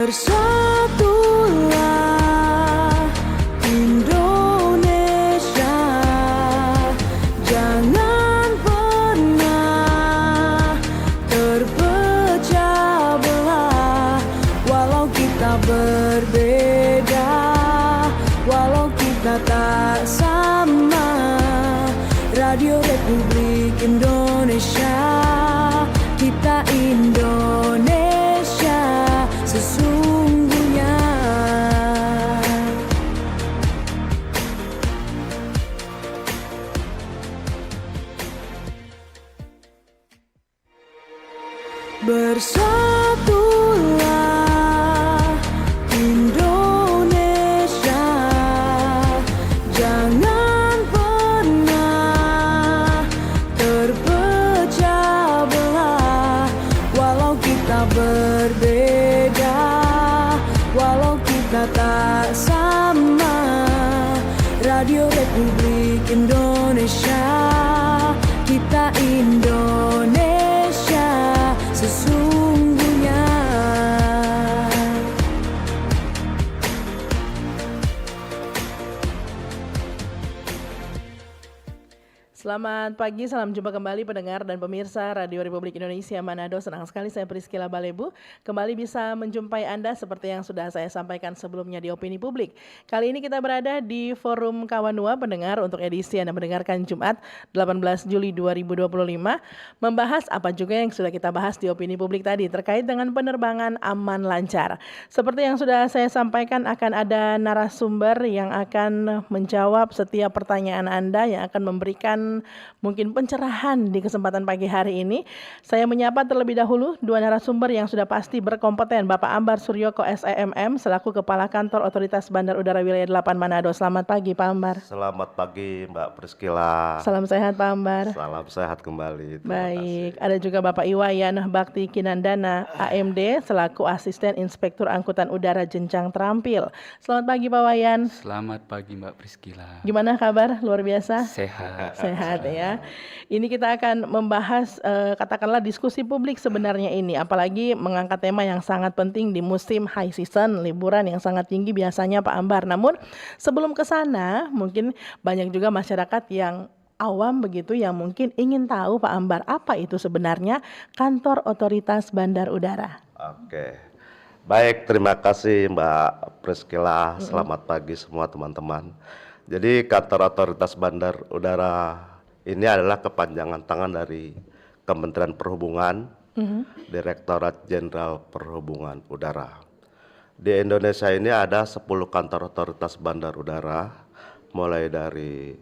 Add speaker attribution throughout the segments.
Speaker 1: Bersatulah Indonesia, jangan pernah terpecah belah. Walau kita berbeda, walau kita tak sama, Radio Republik Indonesia, kita Indonesia sesungguhnya. Bersatulah Indonesia, jangan pernah terpecah belah. Walau kita berbeda, walau kita tak sama, Radio Republik Indonesia, kita Indonesia sesungguhnya.
Speaker 2: Selamat pagi, salam jumpa kembali pendengar dan pemirsa Radio Republik Indonesia Manado. Senang sekali saya Priscila Balebu kembali bisa menjumpai Anda seperti yang sudah saya sampaikan sebelumnya di Opini Publik. Kali ini kita berada di Forum Kawanua pendengar untuk edisi Anda mendengarkan Jumat 18 Juli 2025. Membahas apa juga yang sudah kita bahas di Opini Publik tadi terkait dengan penerbangan aman lancar. Seperti yang sudah saya sampaikan, akan ada narasumber yang akan menjawab setiap pertanyaan Anda, yang akan memberikan mungkin pencerahan di kesempatan pagi hari ini. Saya menyapa terlebih dahulu dua narasumber yang sudah pasti berkompeten. Bapak Ambar Suryoko SEMM selaku Kepala Kantor Otoritas Bandar Udara Wilayah 8 Manado. Selamat pagi Pak Ambar.
Speaker 3: Selamat pagi Mbak Priscila.
Speaker 2: Salam sehat Pak Ambar.
Speaker 3: Salam sehat kembali.
Speaker 2: Baik, ada juga Bapak Iwayan Bakti Kinandana AMD selaku Asisten Inspektur Angkutan Udara Jenjang Terampil. Selamat pagi Pak Wayan.
Speaker 4: Selamat pagi Mbak Priscila.
Speaker 2: Gimana kabar? Luar biasa?
Speaker 4: Sehat.
Speaker 2: Sehat ya. Ini kita akan membahas katakanlah diskusi publik sebenarnya ini, apalagi mengangkat tema yang sangat penting di musim high season, liburan yang sangat tinggi biasanya Pak Ambar. Namun sebelum ke sana mungkin banyak juga masyarakat yang awam begitu yang mungkin ingin tahu Pak Ambar, apa itu sebenarnya Kantor Otoritas Bandar Udara.
Speaker 3: Oke. Baik, terima kasih Mbak Priscila. Selamat pagi semua teman-teman. Jadi Kantor Otoritas Bandar Udara ini adalah kepanjangan tangan dari Kementerian Perhubungan, Direktorat Jenderal Perhubungan Udara. Di Indonesia ini ada 10 kantor otoritas bandar udara, mulai dari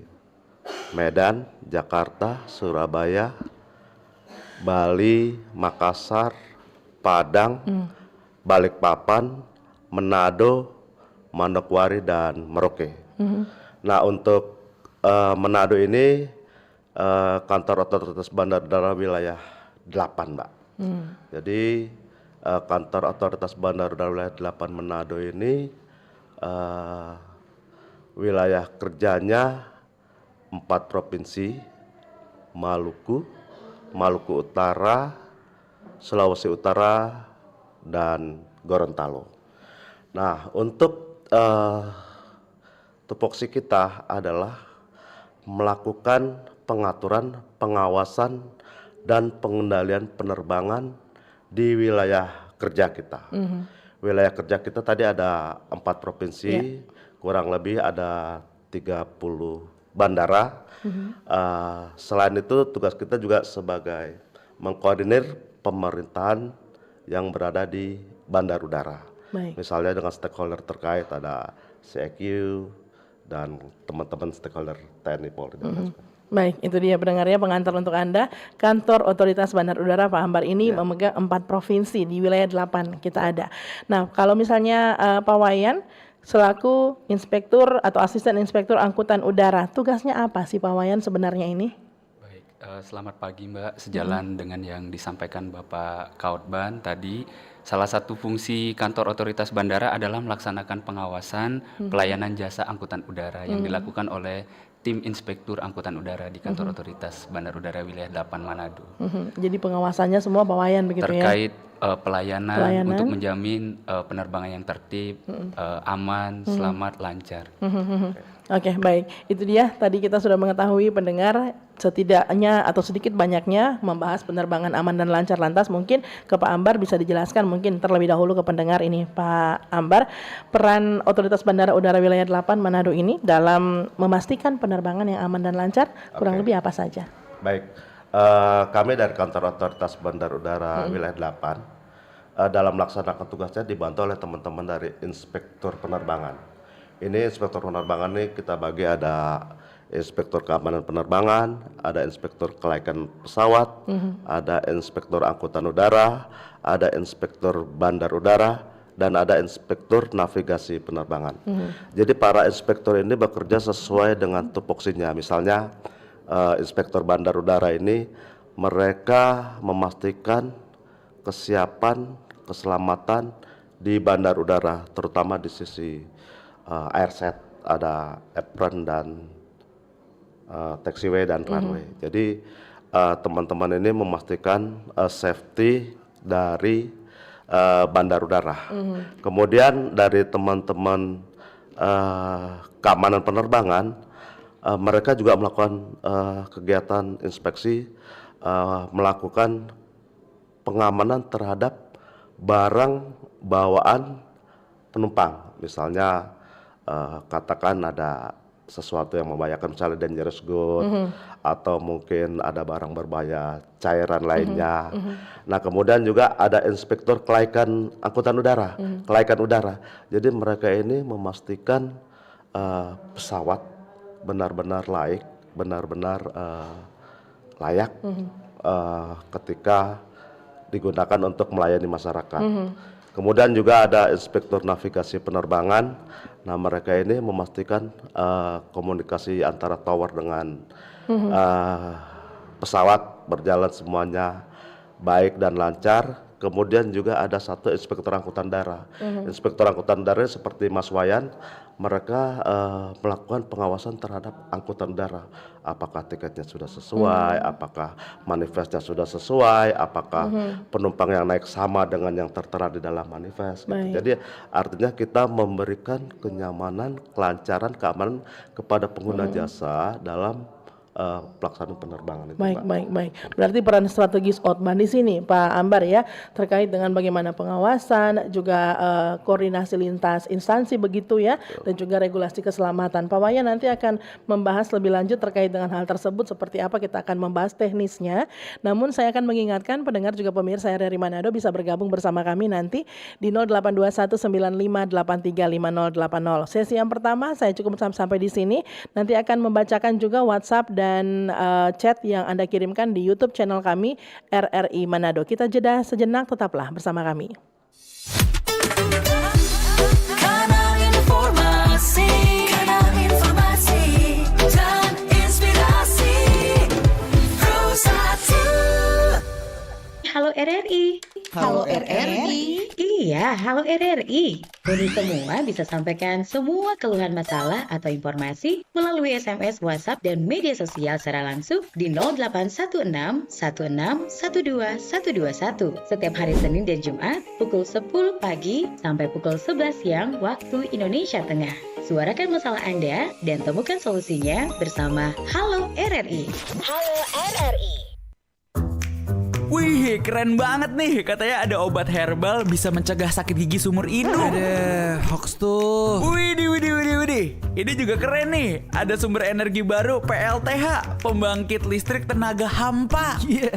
Speaker 3: Medan, Jakarta, Surabaya, Bali, Makassar, Padang, Balikpapan, Manado, Manokwari, dan Merauke. Nah, untuk Manado ini kantor otoritas bandar udara wilayah 8, Mbak. Jadi kantor otoritas bandar udara wilayah 8 Manado ini wilayah kerjanya 4 provinsi: Maluku, Maluku Utara, Sulawesi Utara, dan Gorontalo. Nah, untuk tupoksi kita adalah melakukan pengaturan, pengawasan, dan pengendalian penerbangan di wilayah kerja kita. Wilayah kerja kita tadi ada 4 provinsi, kurang lebih ada 30 bandara. Selain itu tugas kita juga sebagai mengkoordinir pemerintahan yang berada di bandar udara.
Speaker 2: Baik.
Speaker 3: Misalnya dengan stakeholder terkait, ada CEQ dan teman-teman stakeholder TNI Polri.
Speaker 2: Baik, itu dia pendengarnya, pengantar untuk Anda. Kantor Otoritas Bandar Udara Pak Ambar ini memegang 4 provinsi, di wilayah 8 kita ada. Nah, kalau misalnya Pak Wayan selaku Inspektur atau Asisten Inspektur Angkutan Udara, tugasnya apa sih Pak Wayan sebenarnya ini?
Speaker 4: Baik, selamat pagi Mbak. Sejalan dengan yang disampaikan Bapak Kautban tadi, salah satu fungsi kantor otoritas bandara adalah melaksanakan pengawasan pelayanan jasa angkutan udara yang dilakukan oleh tim Inspektur Angkutan Udara di Kantor Otoritas Bandar Udara Wilayah 8 Manado.
Speaker 2: Jadi pengawasannya semua Pak Wayan begitu
Speaker 4: Terkait pelayanan untuk menjamin penerbangan yang tertib, aman, selamat, lancar.
Speaker 2: Oke, baik. Itu dia tadi kita sudah mengetahui pendengar setidaknya atau sedikit banyaknya membahas penerbangan aman dan lancar. Lantas mungkin ke Pak Ambar bisa dijelaskan mungkin terlebih dahulu ke pendengar ini Pak Ambar, peran Otoritas Bandara Udara Wilayah 8 Manado ini dalam memastikan penerbangan yang aman dan lancar kurang lebih apa saja?
Speaker 3: Baik, kami dari kantor Otoritas Bandara Udara Wilayah 8 dalam melaksanakan tugasnya dibantu oleh teman-teman dari Inspektur Penerbangan. Ini inspektur penerbangan ini kita bagi ada inspektur keamanan penerbangan, ada inspektur kelaikan pesawat, ada inspektur angkutan udara, ada inspektur bandar udara, dan ada inspektur navigasi penerbangan. Jadi para inspektur ini bekerja sesuai dengan tupoksinya. Misalnya inspektur bandar udara ini mereka memastikan kesiapan, keselamatan di bandar udara, terutama di sisi airset, ada apron dan taxiway dan runway. Jadi teman-teman ini memastikan safety dari bandar udara. Kemudian dari teman-teman keamanan penerbangan, mereka juga melakukan kegiatan inspeksi, melakukan pengamanan terhadap barang bawaan penumpang. Misalnya katakan ada sesuatu yang membahayakan, misalnya dangerous good, atau mungkin ada barang berbahaya, cairan lainnya. Nah, kemudian juga ada inspektur kelaikan angkutan udara, kelaikan udara. Jadi mereka ini memastikan pesawat benar-benar layak ketika digunakan untuk melayani masyarakat. Kemudian juga ada inspektur navigasi penerbangan. Nah, mereka ini memastikan komunikasi antara tower dengan pesawat berjalan semuanya baik dan lancar. Kemudian juga ada satu inspektur angkutan darat. Inspektur angkutan darat seperti Mas Wayan, mereka melakukan pengawasan terhadap angkutan darat. Apakah tiketnya sudah sesuai, apakah manifestnya sudah sesuai, apakah penumpang yang naik sama dengan yang tertera di dalam manifest. Gitu. Jadi artinya kita memberikan kenyamanan, kelancaran, keamanan kepada pengguna jasa dalam pelaksanaan penerbangan itu.
Speaker 2: Baik. Berarti peran strategis Otban di sini, Pak Ambar ya, terkait dengan bagaimana pengawasan, juga koordinasi lintas instansi begitu ya, dan juga regulasi keselamatan. Pak Wayan nanti akan membahas lebih lanjut terkait dengan hal tersebut, seperti apa kita akan membahas teknisnya. Namun saya akan mengingatkan pendengar juga pemirsa RRI Manado bisa bergabung bersama kami nanti di 082195835080. Sesi yang pertama saya cukup sampai di sini. Nanti akan membacakan juga WhatsApp dan chat yang Anda kirimkan di YouTube channel kami RRI Manado. Kita jeda sejenak, tetaplah bersama kami.
Speaker 1: Kanal informasi dan inspirasi Rosatu.
Speaker 5: Halo RRI.
Speaker 6: Halo RRI.
Speaker 5: Iya, halo RRI. Kami semua bisa sampaikan semua keluhan masalah atau informasi melalui SMS, WhatsApp, dan media sosial secara langsung di 0816 16 12 121 setiap hari Senin dan Jumat pukul 10 pagi sampai pukul 11 siang waktu Indonesia Tengah. Suarakan masalah Anda dan temukan solusinya bersama Halo RRI.
Speaker 6: Halo RRI.
Speaker 7: Wih, keren banget nih. Katanya ada obat herbal bisa mencegah sakit gigi seumur hidup.
Speaker 8: Ada hoax tuh.
Speaker 7: Widih. Ini juga keren nih. Ada sumber energi baru PLTH, pembangkit listrik tenaga hampa.
Speaker 8: Iya,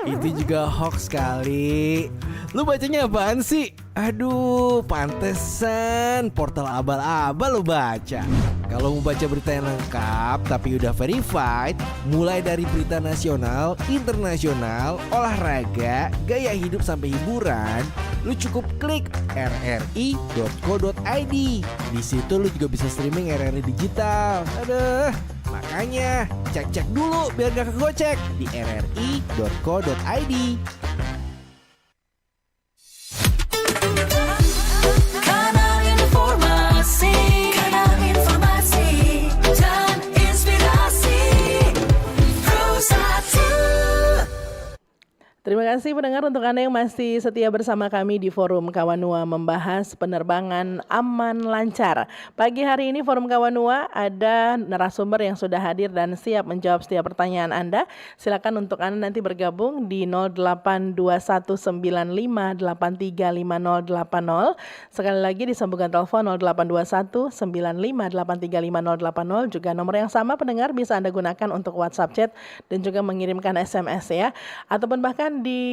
Speaker 8: itu juga hoax kali. Lu bacanya apaan sih? Aduh, pantesan portal abal-abal lu baca. Kalau mau baca berita yang lengkap tapi udah verified, mulai dari berita nasional, internasional, olahraga, gaya hidup sampai hiburan, lu cukup klik rri.co.id. Di situ lu juga bisa streaming RRI digital. Aduh, makanya cek dulu biar gak kegocek di rri.co.id.
Speaker 1: Kanal informasi dan inspirasi Rosatu.
Speaker 2: Terima kasih pendengar untuk Anda yang masih setia bersama kami di Forum Kawanua membahas penerbangan aman lancar. Pagi hari ini Forum Kawanua ada narasumber yang sudah hadir dan siap menjawab setiap pertanyaan Anda. Silakan untuk Anda nanti bergabung di 082195835080. Sekali lagi di sambungan telepon 082195835080. Juga nomor yang sama pendengar bisa Anda gunakan untuk WhatsApp chat dan juga mengirimkan SMS ya. Ataupun bahkan di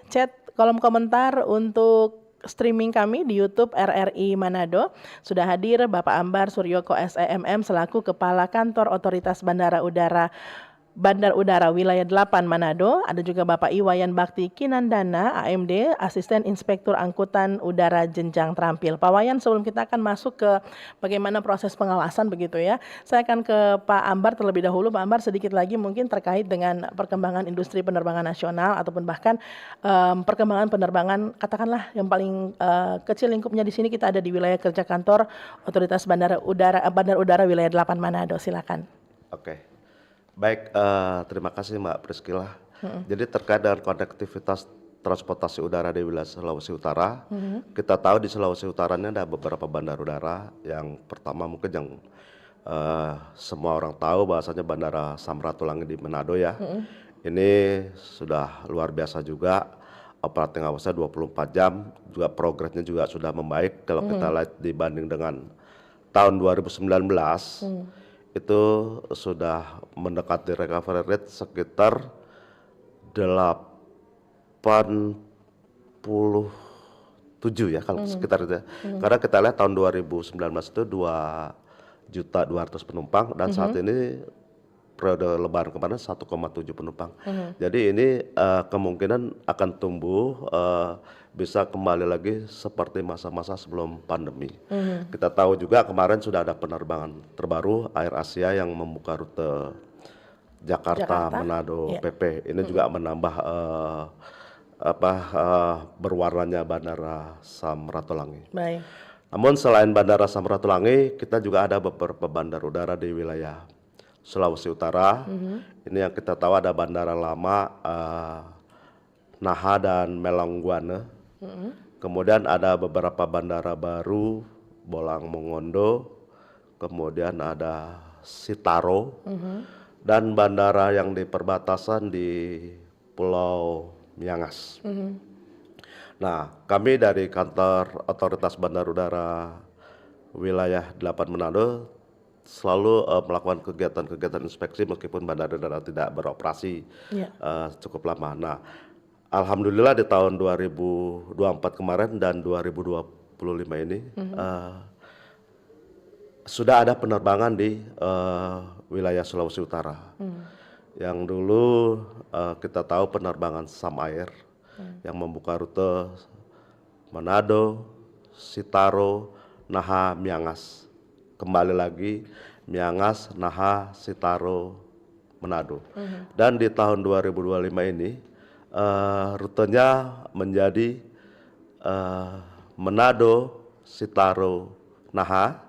Speaker 2: chat kolom komentar untuk streaming kami di YouTube RRI Manado. Sudah hadir Bapak Ambar Suryoko SEMM selaku Kepala Kantor Otoritas Bandar Udara Wilayah 8 Manado. Ada juga Bapak Iwayan Bakti Kinandana AMD Asisten Inspektur Angkutan Udara Jenjang Terampil. Pak Wayan, sebelum kita akan masuk ke bagaimana proses pengawasan begitu ya, saya akan ke Pak Ambar terlebih dahulu. Pak Ambar, sedikit lagi mungkin terkait dengan perkembangan industri penerbangan nasional ataupun bahkan perkembangan penerbangan katakanlah yang paling kecil lingkupnya di sini kita ada di wilayah kerja kantor Otoritas Bandar Udara Wilayah 8 Manado. Silakan.
Speaker 3: Oke. Baik, terima kasih Mbak Priscila. Jadi terkait dengan konektivitas transportasi udara di wilayah Sulawesi Utara, kita tahu di Sulawesi Utara ini ada beberapa bandar udara. Yang pertama mungkin yang semua orang tahu bahwasanya Bandara Samratulangi di Manado ya. Ini sudah luar biasa juga, operating hours-nya 24 jam, juga progresnya juga sudah membaik. Kalau kita lihat dibanding dengan tahun 2019, itu sudah mendekati recovery rate sekitar 87 ya, kalau sekitar itu ya. Karena kita lihat tahun 2019 itu 2.200.000 penumpang dan saat ini periode lebaran kemarin 1,7 penumpang. Jadi ini kemungkinan akan tumbuh, bisa kembali lagi seperti masa-masa sebelum pandemi. Kita tahu juga kemarin sudah ada penerbangan terbaru Air Asia yang membuka rute Jakarta Manado PP. Ini juga menambah berwarnanya Bandara Samratulangi.
Speaker 2: Baik.
Speaker 3: Namun selain Bandara Samratulangi, kita juga ada beberapa bandar udara di wilayah Sulawesi Utara. Ini yang kita tahu ada bandara lama Naha dan Melangguane. Kemudian ada beberapa bandara baru Bolang Mongondo, kemudian ada Sitaro, dan bandara yang di perbatasan di Pulau Miangas. Nah, kami dari kantor Otoritas Bandar Udara Wilayah 8 Manado selalu melakukan kegiatan-kegiatan inspeksi meskipun bandar udara tidak beroperasi cukup lama. Nah, alhamdulillah di tahun 2024 kemarin dan 2025 ini sudah ada penerbangan di wilayah Sulawesi Utara. Yang dulu kita tahu penerbangan Sam Air yang membuka rute Manado, Sitaro, Naha, Miangas. Kembali lagi Miangas, Naha, Sitaro, Manado. Dan di tahun 2025 ini rutenya menjadi Manado, Sitaro, Naha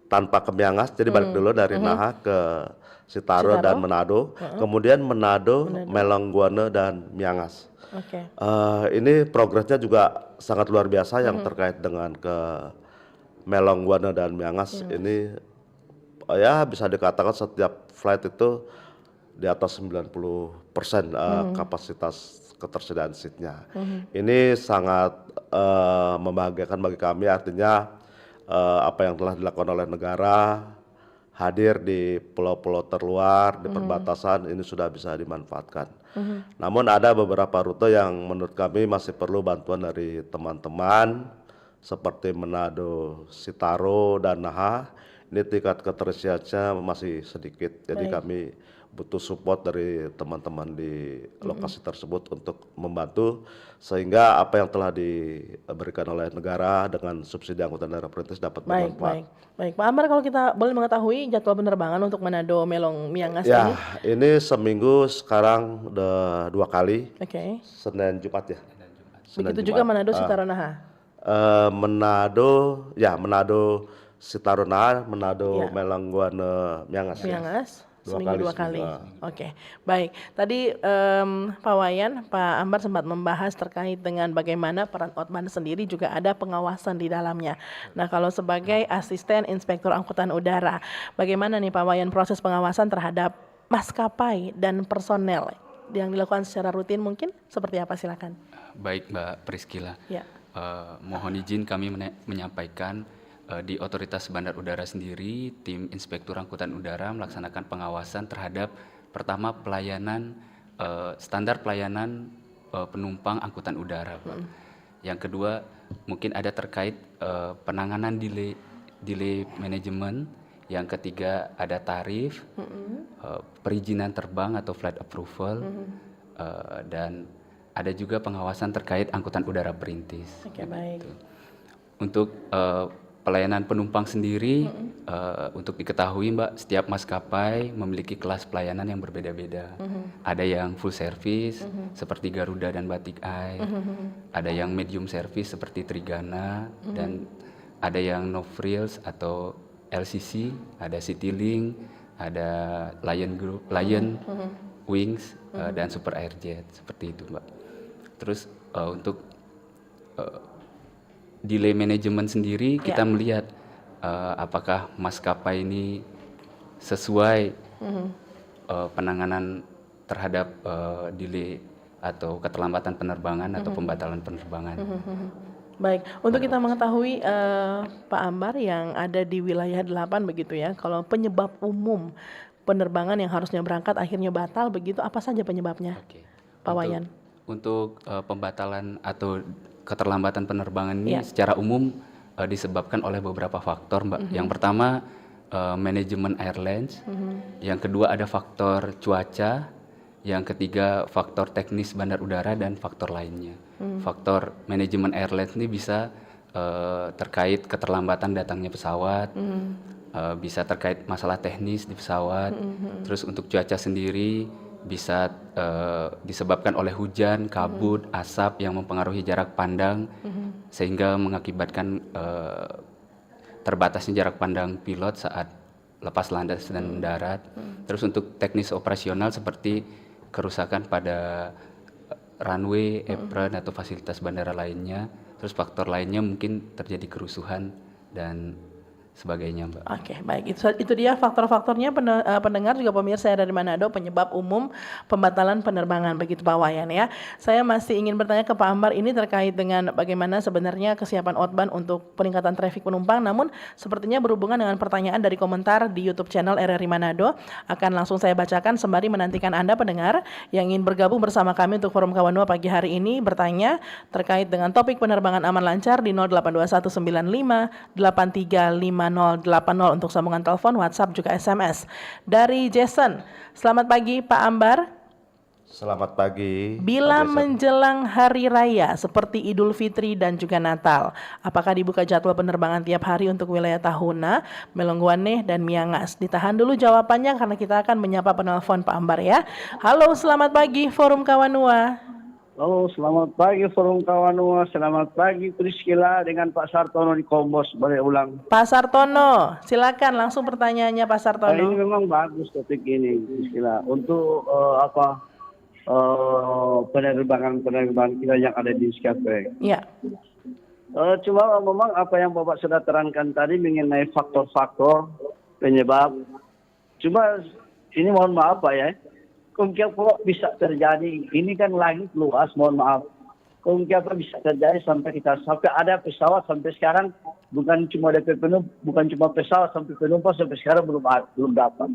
Speaker 3: tanpa ke Miangas. Jadi balik dulu dari Naha ke Sitaro dan Manado, kemudian Manado, Melangguane dan Miangas. Ini progresnya juga sangat luar biasa yang terkait dengan ke Melangguane dan Miangas. Ini ya bisa dikatakan setiap flight itu di atas 90% kapasitas ketersediaan seatnya. Ini sangat membahagiakan bagi kami, artinya apa yang telah dilakukan oleh negara hadir di pulau-pulau terluar, di perbatasan ini sudah bisa dimanfaatkan. Namun ada beberapa rute yang menurut kami masih perlu bantuan dari teman-teman seperti Manado, Sitaro, dan Naha. Ini tingkat keterisiannya masih sedikit, jadi kami butuh support dari teman-teman di lokasi tersebut untuk membantu sehingga apa yang telah diberikan oleh negara dengan subsidi angkutan darat perintis dapat bermanfaat.
Speaker 2: Baik. Pak Amar, kalau kita boleh mengetahui jadwal penerbangan untuk Manado, Melong, Miangas
Speaker 3: ya,
Speaker 2: ini?
Speaker 3: ini seminggu sekarang udah 2 kali, Senin Jumat ya.
Speaker 2: Begitu juga Manado, Sitaro, Naha?
Speaker 3: Manado, Sitaro, Naha, Manado, Melangguane, Miangas.
Speaker 2: Miangas. Seminggu dua kali.
Speaker 3: seminggu.
Speaker 2: Oke, baik. Tadi Pak Wayan, Pak Ambar sempat membahas terkait dengan bagaimana peran Otban sendiri juga ada pengawasan di dalamnya. Nah, kalau sebagai asisten inspektur angkutan udara, bagaimana nih Pak Wayan proses pengawasan terhadap maskapai dan personel yang dilakukan secara rutin mungkin seperti apa? Silakan.
Speaker 4: Baik Mbak Priscila.
Speaker 2: Ya.
Speaker 4: Mohon izin kami menyampaikan di Otoritas Bandar Udara sendiri, tim Inspektur Angkutan Udara melaksanakan pengawasan terhadap pertama pelayanan standar pelayanan penumpang angkutan udara, Pak. Yang kedua mungkin ada terkait penanganan delay manajemen. Yang ketiga ada tarif, perizinan terbang atau flight approval, dan ada juga pengawasan terkait angkutan udara perintis.
Speaker 2: Oke, baik.
Speaker 4: Untuk pelayanan penumpang sendiri, untuk diketahui Mbak, setiap maskapai memiliki kelas pelayanan yang berbeda-beda. Ada yang full service seperti Garuda dan Batik Air, ada yang medium service seperti Trigana, dan ada yang no frills atau LCC, ada Citylink, ada Lion Group, Wings, dan Super Airjet, seperti itu Mbak. Terus untuk delay management sendiri kita melihat apakah maskapai ini sesuai penanganan terhadap delay atau keterlambatan penerbangan atau pembatalan penerbangan.
Speaker 2: Baik, untuk kita mengetahui Pak Ambar yang ada di wilayah 8 begitu ya, kalau penyebab umum penerbangan yang harusnya berangkat akhirnya batal begitu, apa saja penyebabnya?
Speaker 4: Oke.
Speaker 2: Pak Wayan.
Speaker 4: Untuk pembatalan atau keterlambatan penerbangan ini secara umum disebabkan oleh beberapa faktor, Mbak. Yang pertama manajemen airlines, yang kedua ada faktor cuaca, yang ketiga faktor teknis bandar udara dan faktor lainnya. Faktor manajemen airlines ini bisa terkait keterlambatan datangnya pesawat, bisa terkait masalah teknis di pesawat. Terus untuk cuaca sendiri bisa disebabkan oleh hujan, kabut, asap yang mempengaruhi jarak pandang, sehingga mengakibatkan terbatasnya jarak pandang pilot saat lepas landas dan mendarat. Terus untuk teknis operasional seperti kerusakan pada runway, apron atau fasilitas bandara lainnya. Terus faktor lainnya mungkin terjadi kerusuhan dan sebagainya, Mbak.
Speaker 2: Oke, baik. Itu dia faktor-faktornya pendengar juga pemirsa dari Manado penyebab umum pembatalan penerbangan begitu Pak Wayan ya. Saya masih ingin bertanya ke Pak Ambar ini terkait dengan bagaimana sebenarnya kesiapan Otban untuk peningkatan trafik penumpang, namun sepertinya berhubungan dengan pertanyaan dari komentar di YouTube channel RRI Manado. Akan langsung saya bacakan sembari menantikan Anda pendengar yang ingin bergabung bersama kami untuk Forum Kawanua pagi hari ini bertanya terkait dengan topik penerbangan aman lancar di 082195 8350 080 untuk sambungan telepon, WhatsApp juga SMS. Dari Jason, selamat pagi Pak Ambar.
Speaker 3: Selamat pagi.
Speaker 2: Bila
Speaker 3: Pak Jason.
Speaker 2: menjelang hari raya seperti Idul Fitri dan juga Natal, apakah dibuka jadwal penerbangan tiap hari untuk wilayah Tahuna, Melongguane, dan Miangas? Ditahan dulu jawabannya karena kita akan menyapa penelpon Pak Ambar ya. Halo, selamat pagi Forum Kawanua.
Speaker 9: Halo, selamat pagi Forum Kawanua. Selamat pagi Priscila dengan Pak Sartono di Kombos. Boleh ulang.
Speaker 2: Pak Sartono, silakan langsung pertanyaannya Pak Sartono.
Speaker 9: Ini memang bagus topik ini Priscila. Untuk penerbangan kita yang ada di Skyway.
Speaker 2: Ya.
Speaker 9: Cuma memang apa yang Bapak sudah terangkan tadi mengenai faktor-faktor penyebab. Cuma ini mohon maaf Pak ya. Kok bisa terjadi, ini kan langit luas, mohon maaf. Kok bisa terjadi sampai ada pesawat sampai sekarang bukan cuma DP penumpang, bukan cuma pesawat sampai penumpang sampai sekarang belum dapat.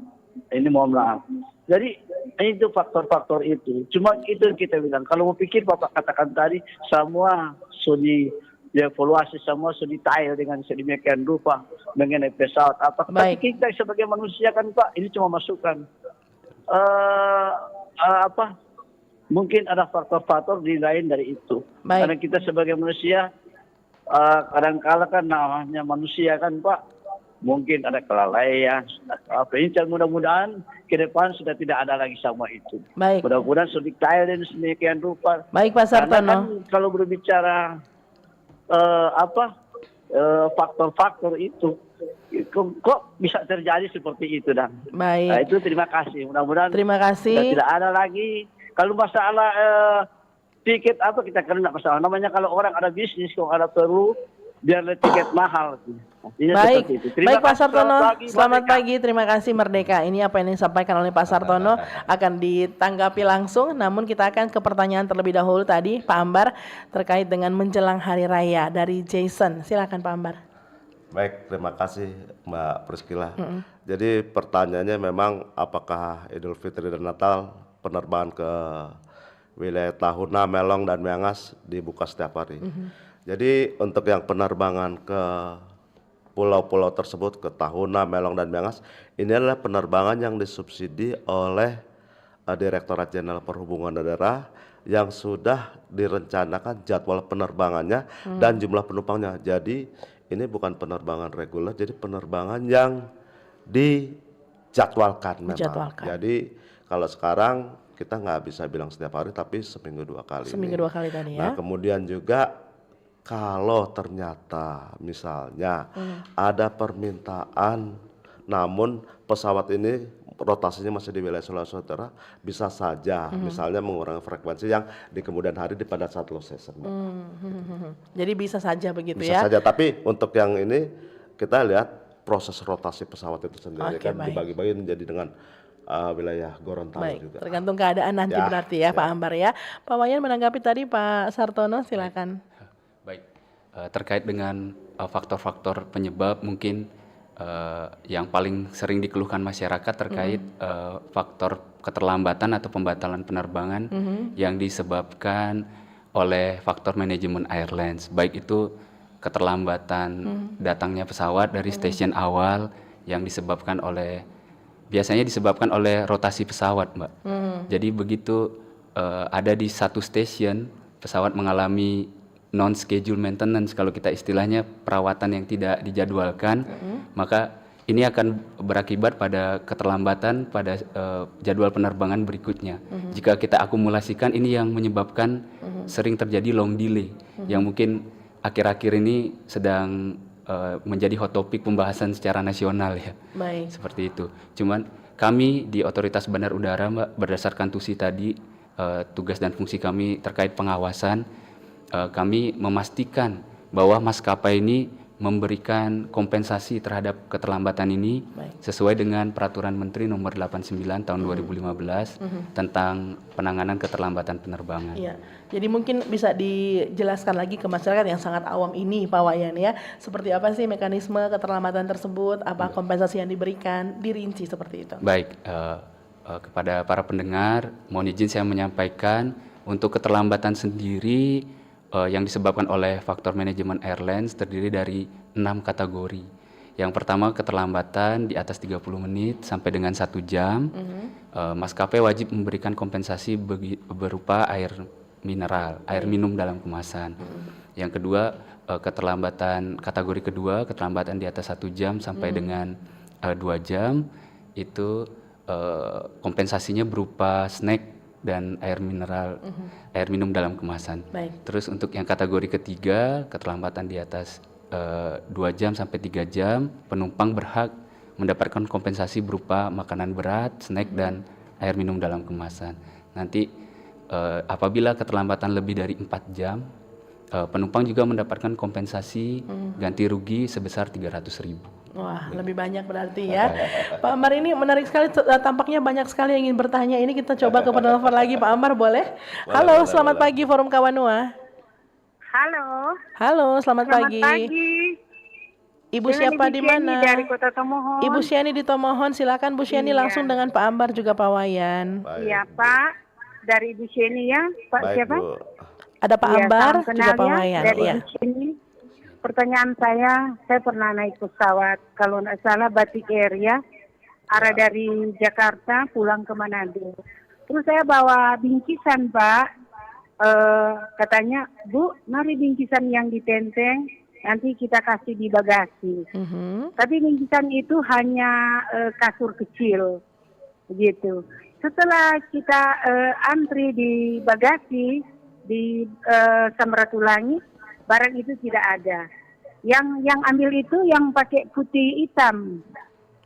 Speaker 9: Ini mohon maaf. Jadi itu faktor-faktor itu. Cuma itu kita bilang. Kalau mau pikir Bapak katakan tadi semua sudah dievaluasi, semua sudah detail dengan sedemikian rupa mengenai pesawat apa. Tapi kita sebagai manusia kan Pak, ini cuma masukan. Mungkin ada faktor-faktor di lain dari itu. Karena kita sebagai manusia kadang-kala kan namanya manusia kan Pak, mungkin ada kelalaian. Ini mudah-mudahan ke depan sudah tidak ada lagi sama itu. Mudah-mudahan sudah detail dan sedemikian rupa.
Speaker 2: Baik Pak Sartono.
Speaker 9: Karena kan kalau berbicara faktor-faktor itu kok bisa terjadi seperti itu dan. Nah,
Speaker 2: Baik.
Speaker 9: itu terima kasih. Mudah-mudahan
Speaker 2: Terima
Speaker 9: sudah
Speaker 2: kasih.
Speaker 9: tidak ada lagi. Kalau masalah tiket apa kita kena masalah. Namanya kalau orang ada bisnis, kalau ada perlu biar tiket mahal. Artinya
Speaker 2: Baik,
Speaker 9: seperti itu. Terima
Speaker 2: baik Pak
Speaker 9: kasih,
Speaker 2: Sartono. Selamat
Speaker 9: Merdeka.
Speaker 2: pagi, terima kasih Merdeka. Ini apa yang disampaikan oleh Pak Sartono akan ditanggapi langsung. Namun kita akan ke pertanyaan terlebih dahulu tadi, Pak Ambar, terkait dengan menjelang Hari Raya dari Jason. Silakan Pak Ambar.
Speaker 3: Baik, terima kasih Mbak Priscila. Jadi pertanyaannya memang apakah Idul Fitri dan Natal penerbangan ke wilayah Tahuna, Melong, dan Miangas dibuka setiap hari. Jadi untuk yang penerbangan ke pulau-pulau tersebut, ke Tahuna, Melong, dan Miangas, ini adalah penerbangan yang disubsidi oleh Direktorat Jenderal Perhubungan Daerah yang sudah direncanakan jadwal penerbangannya dan jumlah penumpangnya. Jadi ini bukan penerbangan reguler, jadi penerbangan yang dijadwalkan memang.
Speaker 2: Dijadwalkan.
Speaker 3: Jadi kalau sekarang kita nggak bisa bilang setiap hari, tapi seminggu 2 kali.
Speaker 2: Seminggu
Speaker 3: ini.
Speaker 2: 2 kali tadi
Speaker 3: Nah
Speaker 2: ya.
Speaker 3: kemudian juga kalau ternyata misalnya ada permintaan, namun pesawat ini rotasinya masih di wilayah Sulawesi Utara, bisa saja misalnya mengurangi frekuensi yang di kemudian hari di pada saat low season. Mbak.
Speaker 2: Jadi bisa saja begitu
Speaker 3: Bisa
Speaker 2: ya.
Speaker 3: saja, tapi untuk yang ini kita lihat proses rotasi pesawat itu sendiri
Speaker 2: Oke,
Speaker 3: kan
Speaker 2: baik.
Speaker 3: dibagi-bagi menjadi dengan wilayah Gorontalo
Speaker 2: Baik,
Speaker 3: juga.
Speaker 2: tergantung keadaan nanti
Speaker 3: Ya,
Speaker 2: berarti ya, Pak Ambar ya. Pak Wayan menanggapi tadi Pak Sartono, silakan.
Speaker 4: Baik, terkait dengan faktor-faktor penyebab mungkin yang paling sering dikeluhkan masyarakat terkait faktor keterlambatan atau pembatalan penerbangan yang disebabkan oleh faktor manajemen airlines, baik itu keterlambatan datangnya pesawat dari stasiun awal yang biasanya disebabkan oleh rotasi pesawat, Mbak. Jadi begitu ada di satu stasiun pesawat mengalami non schedule maintenance, kalau kita istilahnya perawatan yang tidak dijadwalkan, maka ini akan berakibat pada keterlambatan pada jadwal penerbangan berikutnya. Jika kita akumulasikan, ini yang menyebabkan sering terjadi long delay yang mungkin akhir-akhir ini sedang menjadi hot topic pembahasan secara nasional ya.
Speaker 2: Baik.
Speaker 4: Seperti itu. Cuman kami di Otoritas Bandar Udara, Mbak, berdasarkan TUSI tadi, tugas dan fungsi kami terkait pengawasan, kami memastikan bahwa maskapai ini memberikan kompensasi terhadap keterlambatan ini sesuai dengan Peraturan Menteri Nomor 89 Tahun 2015 tentang penanganan keterlambatan penerbangan.
Speaker 2: Iya. Jadi mungkin bisa dijelaskan lagi ke masyarakat yang sangat awam ini, Pak Wayan ya. Seperti apa sih mekanisme keterlambatan tersebut? Apa kompensasi yang diberikan? Dirinci seperti itu.
Speaker 4: Baik, kepada para pendengar, mohon izin saya menyampaikan untuk keterlambatan sendiri yang disebabkan oleh faktor manajemen airlines terdiri dari 6 kategori. Yang pertama, keterlambatan di atas 30 menit sampai dengan 1 jam. Maskapai wajib memberikan kompensasi berupa air mineral, air minum dalam kemasan. Yang kedua, kategori kedua, keterlambatan di atas 1 jam sampai dengan 2 jam, itu kompensasinya berupa snack dan air mineral, air minum dalam kemasan.
Speaker 2: Baik.
Speaker 4: Terus untuk yang kategori ketiga, keterlambatan di atas 2 jam sampai 3 jam, penumpang berhak mendapatkan kompensasi berupa makanan berat, snack, dan air minum dalam kemasan. Nanti apabila keterlambatan lebih dari 4 jam, penumpang juga mendapatkan kompensasi ganti rugi sebesar 300.000.
Speaker 2: Wah, lebih banyak berarti ya. Pak Amar, ini menarik sekali, tampaknya banyak sekali yang ingin bertanya. Ini kita coba ke penelpon lagi, Pak Amar boleh? Halo, selamat pagi Forum Kawanua.
Speaker 10: Halo.
Speaker 2: Halo, selamat pagi. Ibu
Speaker 10: Dengan
Speaker 2: siapa
Speaker 10: Ibu
Speaker 2: di
Speaker 10: Syeni
Speaker 2: mana?
Speaker 10: dari Kota Tomohon.
Speaker 2: Ibu Syeni di Tomohon, silakan Bu Syeni
Speaker 10: Iya.
Speaker 2: langsung dengan Pak Ambar juga Pak Wayan.
Speaker 10: Iya Pak, dari Ibu Syeni ya. Pak
Speaker 3: Baik,
Speaker 10: siapa?
Speaker 3: Bu.
Speaker 2: Ada Pak
Speaker 10: Iya,
Speaker 2: Ambar
Speaker 10: salam
Speaker 2: juga
Speaker 10: kenal
Speaker 2: Pak
Speaker 10: ya,
Speaker 2: Wayan.
Speaker 10: dari
Speaker 2: Iya.
Speaker 10: Ibu Syeni. Pertanyaan saya pernah naik pesawat, kalau nggak salah Batik Air ya, arah dari Jakarta pulang ke Manado. Terus saya bawa bingkisan Pak, katanya Bu, mari bingkisan yang ditenteng, nanti kita kasih di bagasi. Tapi bingkisan itu hanya kasur kecil, begitu. Setelah kita antri di bagasi di Samratulangi, barang itu tidak ada. Yang ambil itu yang pakai putih hitam.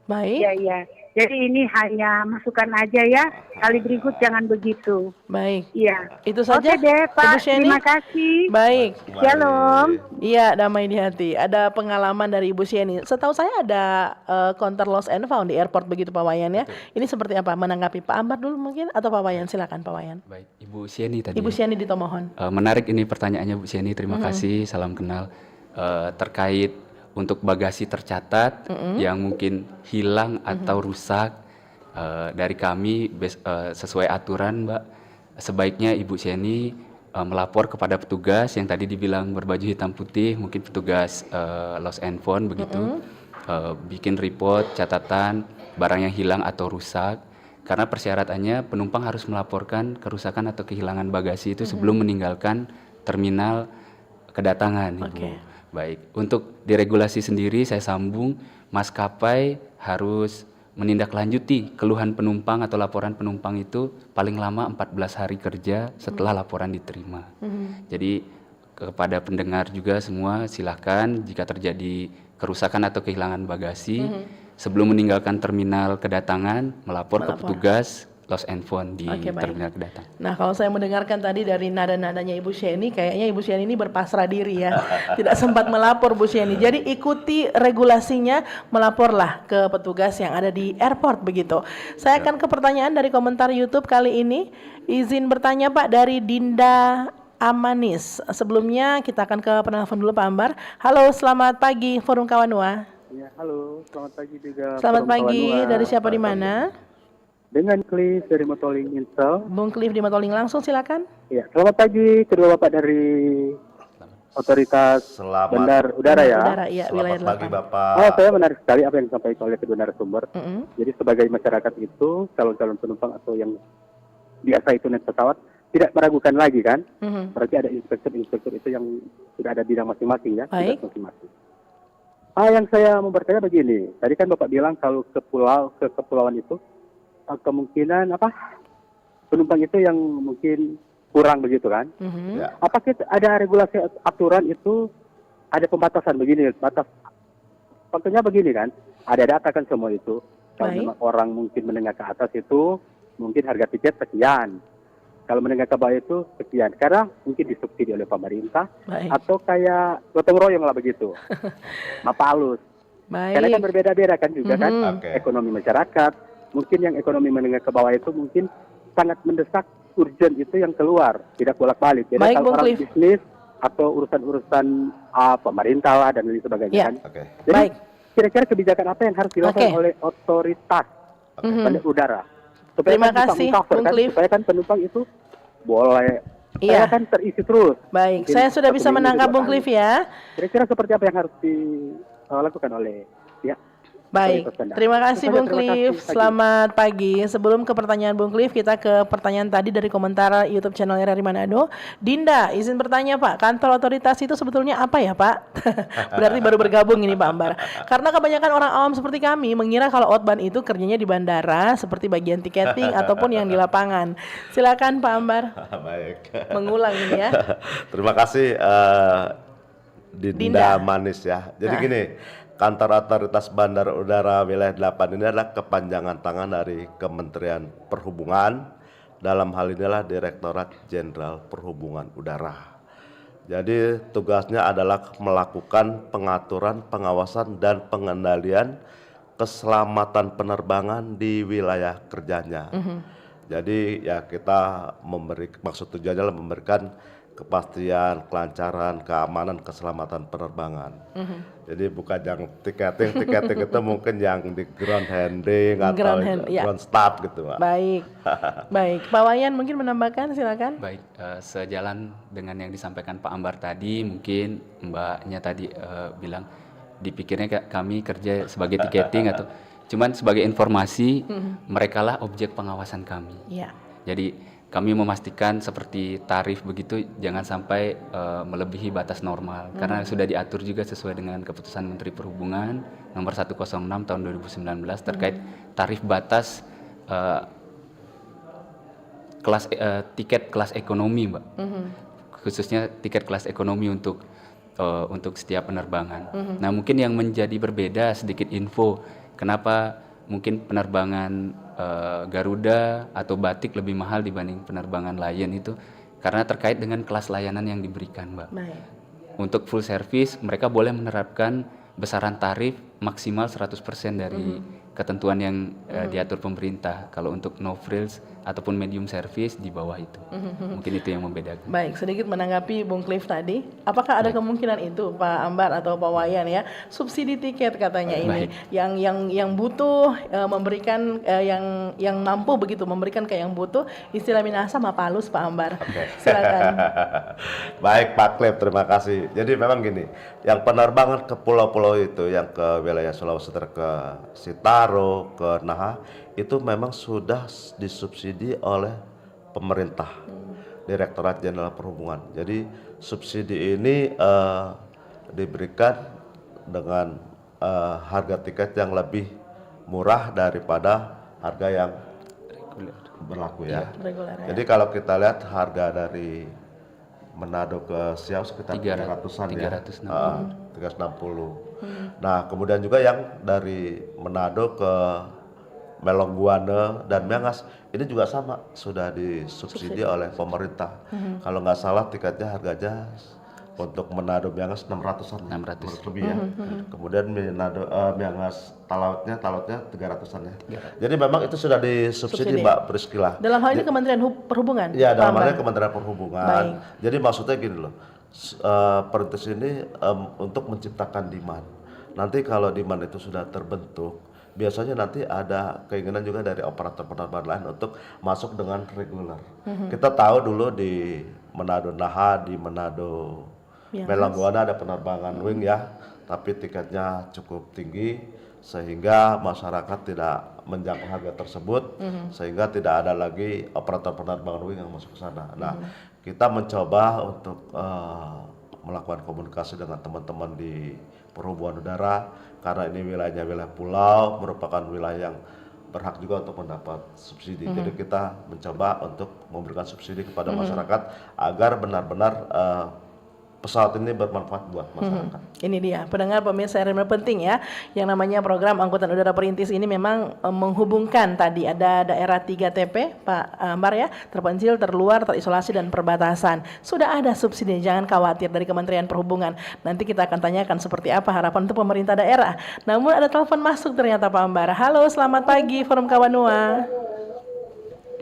Speaker 2: Baik.
Speaker 10: Iya, iya. Jadi ini hanya masukan aja ya. Kali berikut jangan begitu.
Speaker 2: Baik.
Speaker 10: Iya.
Speaker 2: Itu saja.
Speaker 10: Oke deh, Pak.
Speaker 2: Ibu Sheni.
Speaker 10: Terima kasih.
Speaker 2: Baik.
Speaker 10: Shalom.
Speaker 2: Iya, damai di hati. Ada pengalaman dari Ibu Sheni. Setahu saya ada counter lost and found di airport begitu Pak Wayan ya. Ini seperti apa? Menanggapi Pak Ambar dulu mungkin atau Pak Wayan? Silakan Pak Wayan.
Speaker 4: Baik, Ibu Sieni tadi.
Speaker 2: Ibu Sheni di Tomohon.
Speaker 4: Menarik ini pertanyaannya Bu Sieni, terima kasih, salam kenal. Terkait untuk bagasi tercatat yang mungkin hilang atau rusak, dari kami sesuai aturan Mbak, sebaiknya Ibu Sieni melapor kepada petugas yang tadi dibilang berbaju hitam putih, mungkin petugas lost and found begitu, bikin report, catatan barang yang hilang atau rusak, karena persyaratannya penumpang harus melaporkan kerusakan atau kehilangan bagasi itu sebelum meninggalkan terminal kedatangan, Ibu.
Speaker 2: Oke.
Speaker 4: Baik, untuk diregulasi sendiri saya sambung, maskapai harus menindaklanjuti keluhan penumpang atau laporan penumpang itu paling lama 14 hari kerja setelah laporan diterima. Jadi kepada pendengar juga semua silakan jika terjadi kerusakan atau kehilangan bagasi sebelum meninggalkan terminal kedatangan melapor ke petugas lost and found di
Speaker 2: Oke, baik.
Speaker 4: terminal kedatangan.
Speaker 2: Nah, kalau saya mendengarkan tadi dari nada-nadanya Ibu Sheni, kayaknya Ibu Sheni ini berpasrah diri ya. Tidak sempat melapor Bu Sheni. Jadi ikuti regulasinya, melaporlah ke petugas yang ada di airport begitu. Saya akan ke pertanyaan dari komentar YouTube kali ini. Izin bertanya Pak dari Dinda Amanis. Sebelumnya kita akan ke penelpon dulu Pak Ambar. Halo, selamat pagi Forum Kawanua.
Speaker 11: Ya, halo, selamat pagi juga.
Speaker 2: Selamat
Speaker 11: Forum
Speaker 2: pagi,
Speaker 11: Kawanua.
Speaker 2: dari siapa di mana?
Speaker 11: Dengan Cliff dari Motoling Insel.
Speaker 2: Bung Cliff di Matoling langsung silakan.
Speaker 11: Ya, selamat pagi kedua Bapak dari Otoritas
Speaker 3: Selamat
Speaker 11: Bandar Udara ya.
Speaker 2: Udara, iya, wilayah
Speaker 3: Selamat pagi
Speaker 2: 8.
Speaker 3: Bapak.
Speaker 11: Oh, saya menarik sekali apa yang disampaikan oleh kedua narasumber.
Speaker 2: Mm-mm.
Speaker 11: Jadi sebagai masyarakat itu, calon-calon penumpang atau yang biasa itu naik pesawat, tidak meragukan lagi kan?
Speaker 2: Mhm.
Speaker 11: Berarti ada inspektur-inspektur itu yang sudah ada bidang masing-masing ya.
Speaker 2: Baik.
Speaker 11: tugas masing-masing. Yang saya mau bertanya begini, tadi kan Bapak bilang kalau ke kepulauan itu kemungkinan penumpang itu yang mungkin kurang begitu kan?
Speaker 2: Mhm.
Speaker 3: Ya.
Speaker 11: Apakah ada regulasi aturan itu ada pembatasan begini, batas? Contohnya begini kan, ada data kan semua itu. Kalau
Speaker 2: Baik.
Speaker 11: memang orang mungkin menengah ke atas itu mungkin harga tiket sekian. Kalau menengah ke bawah itu sekian. Karena mungkin disubsidi oleh pemerintah
Speaker 2: Baik.
Speaker 11: atau kayak gotong royong lah begitu. Mapa halus. Karena kan
Speaker 2: Baik.
Speaker 11: berbeda-beda kan juga kan
Speaker 2: Mhm.
Speaker 3: Oke.
Speaker 11: ekonomi masyarakat. Mungkin yang ekonomi menengah ke bawah itu mungkin sangat mendesak, urgent itu yang keluar, tidak bolak-balik. Beda
Speaker 2: Baik,
Speaker 11: kalau
Speaker 2: Bung
Speaker 11: orang
Speaker 2: Cliff.
Speaker 11: bisnis atau urusan-urusan pemerintah lah dan lain sebagainya
Speaker 2: Ya.
Speaker 11: kan.
Speaker 3: Oke.
Speaker 11: Jadi
Speaker 2: Baik.
Speaker 11: kira-kira kebijakan apa yang harus dilakukan
Speaker 2: Oke.
Speaker 11: oleh otoritas
Speaker 2: Mhm.
Speaker 11: bandar udara supaya
Speaker 2: Terima
Speaker 11: kan bisa
Speaker 2: kasih,
Speaker 11: meng-cover
Speaker 2: Bung
Speaker 11: kan,
Speaker 2: Cliff.
Speaker 11: supaya kan penumpang itu boleh
Speaker 2: Iya.
Speaker 11: saya kan terisi terus.
Speaker 2: Baik,
Speaker 11: Mungkin
Speaker 2: saya sudah
Speaker 11: satu
Speaker 2: bisa
Speaker 11: minggu
Speaker 2: menangkap
Speaker 11: 2
Speaker 2: Bung
Speaker 11: kali.
Speaker 2: Cliff ya.
Speaker 11: Kira-kira seperti apa yang harus dilakukan oleh pihak
Speaker 2: Baik,
Speaker 11: otoritas bandar?
Speaker 2: terima kasih
Speaker 11: Itu saja,
Speaker 2: Bung
Speaker 11: terima
Speaker 2: Cliff.
Speaker 11: kasih.
Speaker 2: Selamat pagi. Sebelum ke pertanyaan Bung Cliff, kita ke pertanyaan tadi dari komentar YouTube channel RRI Manado. Dinda, izin bertanya Pak, kantor otoritas itu sebetulnya apa ya Pak? Berarti baru bergabung ini Pak Ambar. Karena kebanyakan orang awam seperti kami mengira kalau outbound itu kerjanya di bandara, seperti bagian tiketing ataupun yang di lapangan. Silakan Pak Ambar,
Speaker 3: Baik.
Speaker 2: mengulang ini ya.
Speaker 3: Terima kasih
Speaker 2: Dinda.
Speaker 3: Dinda Manis ya. Jadi gini, Kantor Otoritas Bandar Udara Wilayah 8 ini adalah kepanjangan tangan dari Kementerian Perhubungan. Dalam hal inilah Direktorat Jenderal Perhubungan Udara. Jadi tugasnya adalah melakukan pengaturan, pengawasan, dan pengendalian keselamatan penerbangan di wilayah kerjanya. Jadi ya kita maksud tujuannya adalah memberikan kepastian, kelancaran, keamanan, keselamatan penerbangan. Jadi bukan yang tiketing itu mungkin yang di ground handling atau
Speaker 2: ya.
Speaker 3: ground staff gitu, Pak.
Speaker 2: Baik, baik. Pak Wayan mungkin menambahkan, silakan.
Speaker 4: Baik, sejalan dengan yang disampaikan Pak Ambar tadi, mungkin Mbaknya tadi bilang dipikirnya kami kerja sebagai tiketing atau cuman sebagai informasi, merekalah objek pengawasan kami.
Speaker 2: Ya.
Speaker 4: Jadi kami memastikan seperti tarif begitu jangan sampai melebihi batas normal karena sudah diatur juga sesuai dengan keputusan Menteri Perhubungan nomor 106 tahun 2019 terkait tarif batas tiket kelas ekonomi, Mbak. Khususnya tiket kelas ekonomi untuk untuk setiap penerbangan. Nah, mungkin yang menjadi berbeda sedikit info, kenapa mungkin penerbangan Garuda atau Batik lebih mahal dibanding penerbangan Lion itu karena terkait dengan kelas layanan yang diberikan, Mbak.
Speaker 2: Baik.
Speaker 4: Untuk full service mereka boleh menerapkan besaran tarif maksimal 100% dari ketentuan yang diatur pemerintah. Kalau untuk no frills ataupun medium service di bawah itu. Mungkin itu yang membedakan.
Speaker 2: Baik, sedikit menanggapi Bung Cliff tadi, apakah ada kemungkinan itu Pak Ambar atau Pak Wayan ya, subsidi tiket katanya ini, yang butuh memberikan yang mampu begitu memberikan ke yang butuh, istilah Minahasa mapalus Pak Ambar. Silakan.
Speaker 3: Baik Pak Cliff, terima kasih. Jadi memang gini, yang penerbangan ke pulau-pulau itu, yang ke wilayah Sulawesi ke Sitaro, ke Naha, itu memang sudah disubsidi oleh pemerintah, Direktorat Jenderal Perhubungan. Jadi subsidi ini diberikan dengan harga tiket yang lebih murah daripada harga yang berlaku ya.
Speaker 2: Reguler, ya.
Speaker 3: Jadi kalau kita lihat harga dari Manado ke Siau sekitar 300-an ya. 360. Nah, kemudian juga yang dari Manado ke Melongguane dan Miangas ini juga sama, sudah disubsidi oleh pemerintah. Kalau nggak salah tiketnya harganya untuk Manado Miangas 600-an, 600 lebih ya. Kemudian Manado Miangas Talautnya 300-an ya. Jadi memang itu sudah disubsidi Mbak Priscila.
Speaker 2: Dalam hal ini Kementerian Perhubungan.
Speaker 3: Ya, dalam hal ini Kementerian Perhubungan.
Speaker 2: Baik.
Speaker 3: Jadi maksudnya gini loh, perintis ini untuk menciptakan demand. Nanti kalau demand itu sudah terbentuk, biasanya nanti ada keinginan juga dari operator penerbangan lain untuk masuk dengan reguler. Kita tahu dulu di Manado Naha, di Manado Melongguane ada penerbangan wing ya, tapi tiketnya cukup tinggi sehingga masyarakat tidak menjangkau harga tersebut, sehingga tidak ada lagi operator penerbangan wing yang masuk ke sana. Nah, kita mencoba untuk melakukan komunikasi dengan teman-teman di perhubungan udara, karena ini wilayahnya wilayah pulau, merupakan wilayah yang berhak juga untuk mendapat subsidi. Jadi kita mencoba untuk memberikan subsidi kepada masyarakat agar benar-benar pesawat ini bermanfaat buat masyarakat.
Speaker 2: Ini dia, pendengar pemirsa yang penting ya, yang namanya program Angkutan Udara Perintis ini memang menghubungkan tadi ada daerah 3TP Pak Ambar ya, terpencil, terluar, terisolasi dan perbatasan. Sudah ada subsidi, jangan khawatir dari Kementerian Perhubungan. Nanti kita akan tanyakan seperti apa harapan untuk pemerintah daerah. Namun ada telepon masuk ternyata Pak Ambar. Halo, selamat pagi Forum Kawanua.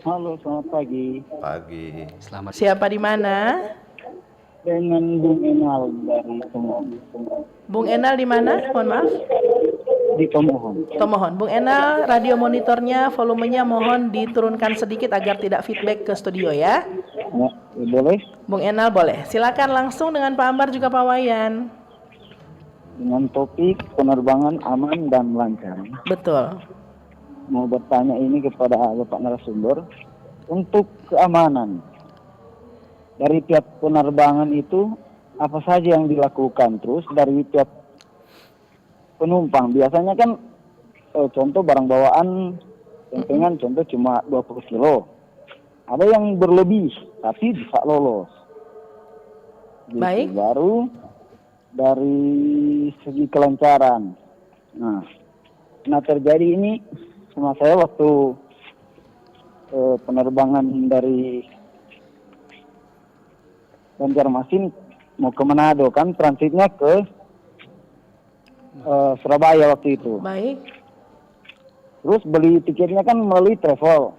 Speaker 9: Halo, selamat pagi.
Speaker 3: Pagi.
Speaker 4: Selamat.
Speaker 2: Siapa di mana?
Speaker 9: Dengan Bung Enal dari Tomohon.
Speaker 2: Bung Enal di mana? Mohon maaf.
Speaker 9: Di Tomohon.
Speaker 2: Tomohon. Bung Enal, radio monitornya volumenya mohon diturunkan sedikit agar tidak feedback ke studio ya.
Speaker 9: Ya, boleh.
Speaker 2: Bung Enal boleh. Silakan langsung dengan Pak Ambar juga Pak Wayan.
Speaker 9: Dengan topik penerbangan aman dan lancar.
Speaker 2: Betul.
Speaker 9: Mau bertanya ini kepada Bapak narasumber, untuk keamanan dari pihak penerbangan itu apa saja yang dilakukan, terus dari pihak penumpang biasanya kan contoh barang bawaan tempengan contoh cuma 20 kilo, ada yang berlebih tapi bisa lolos.
Speaker 2: Baik.
Speaker 9: Baru dari segi kelancaran, nah terjadi ini sama saya waktu penerbangan dari Banjarmasin mau ke Manado, kan transitnya ke Surabaya waktu itu.
Speaker 2: Baik.
Speaker 9: Terus beli tiketnya kan melalui travel.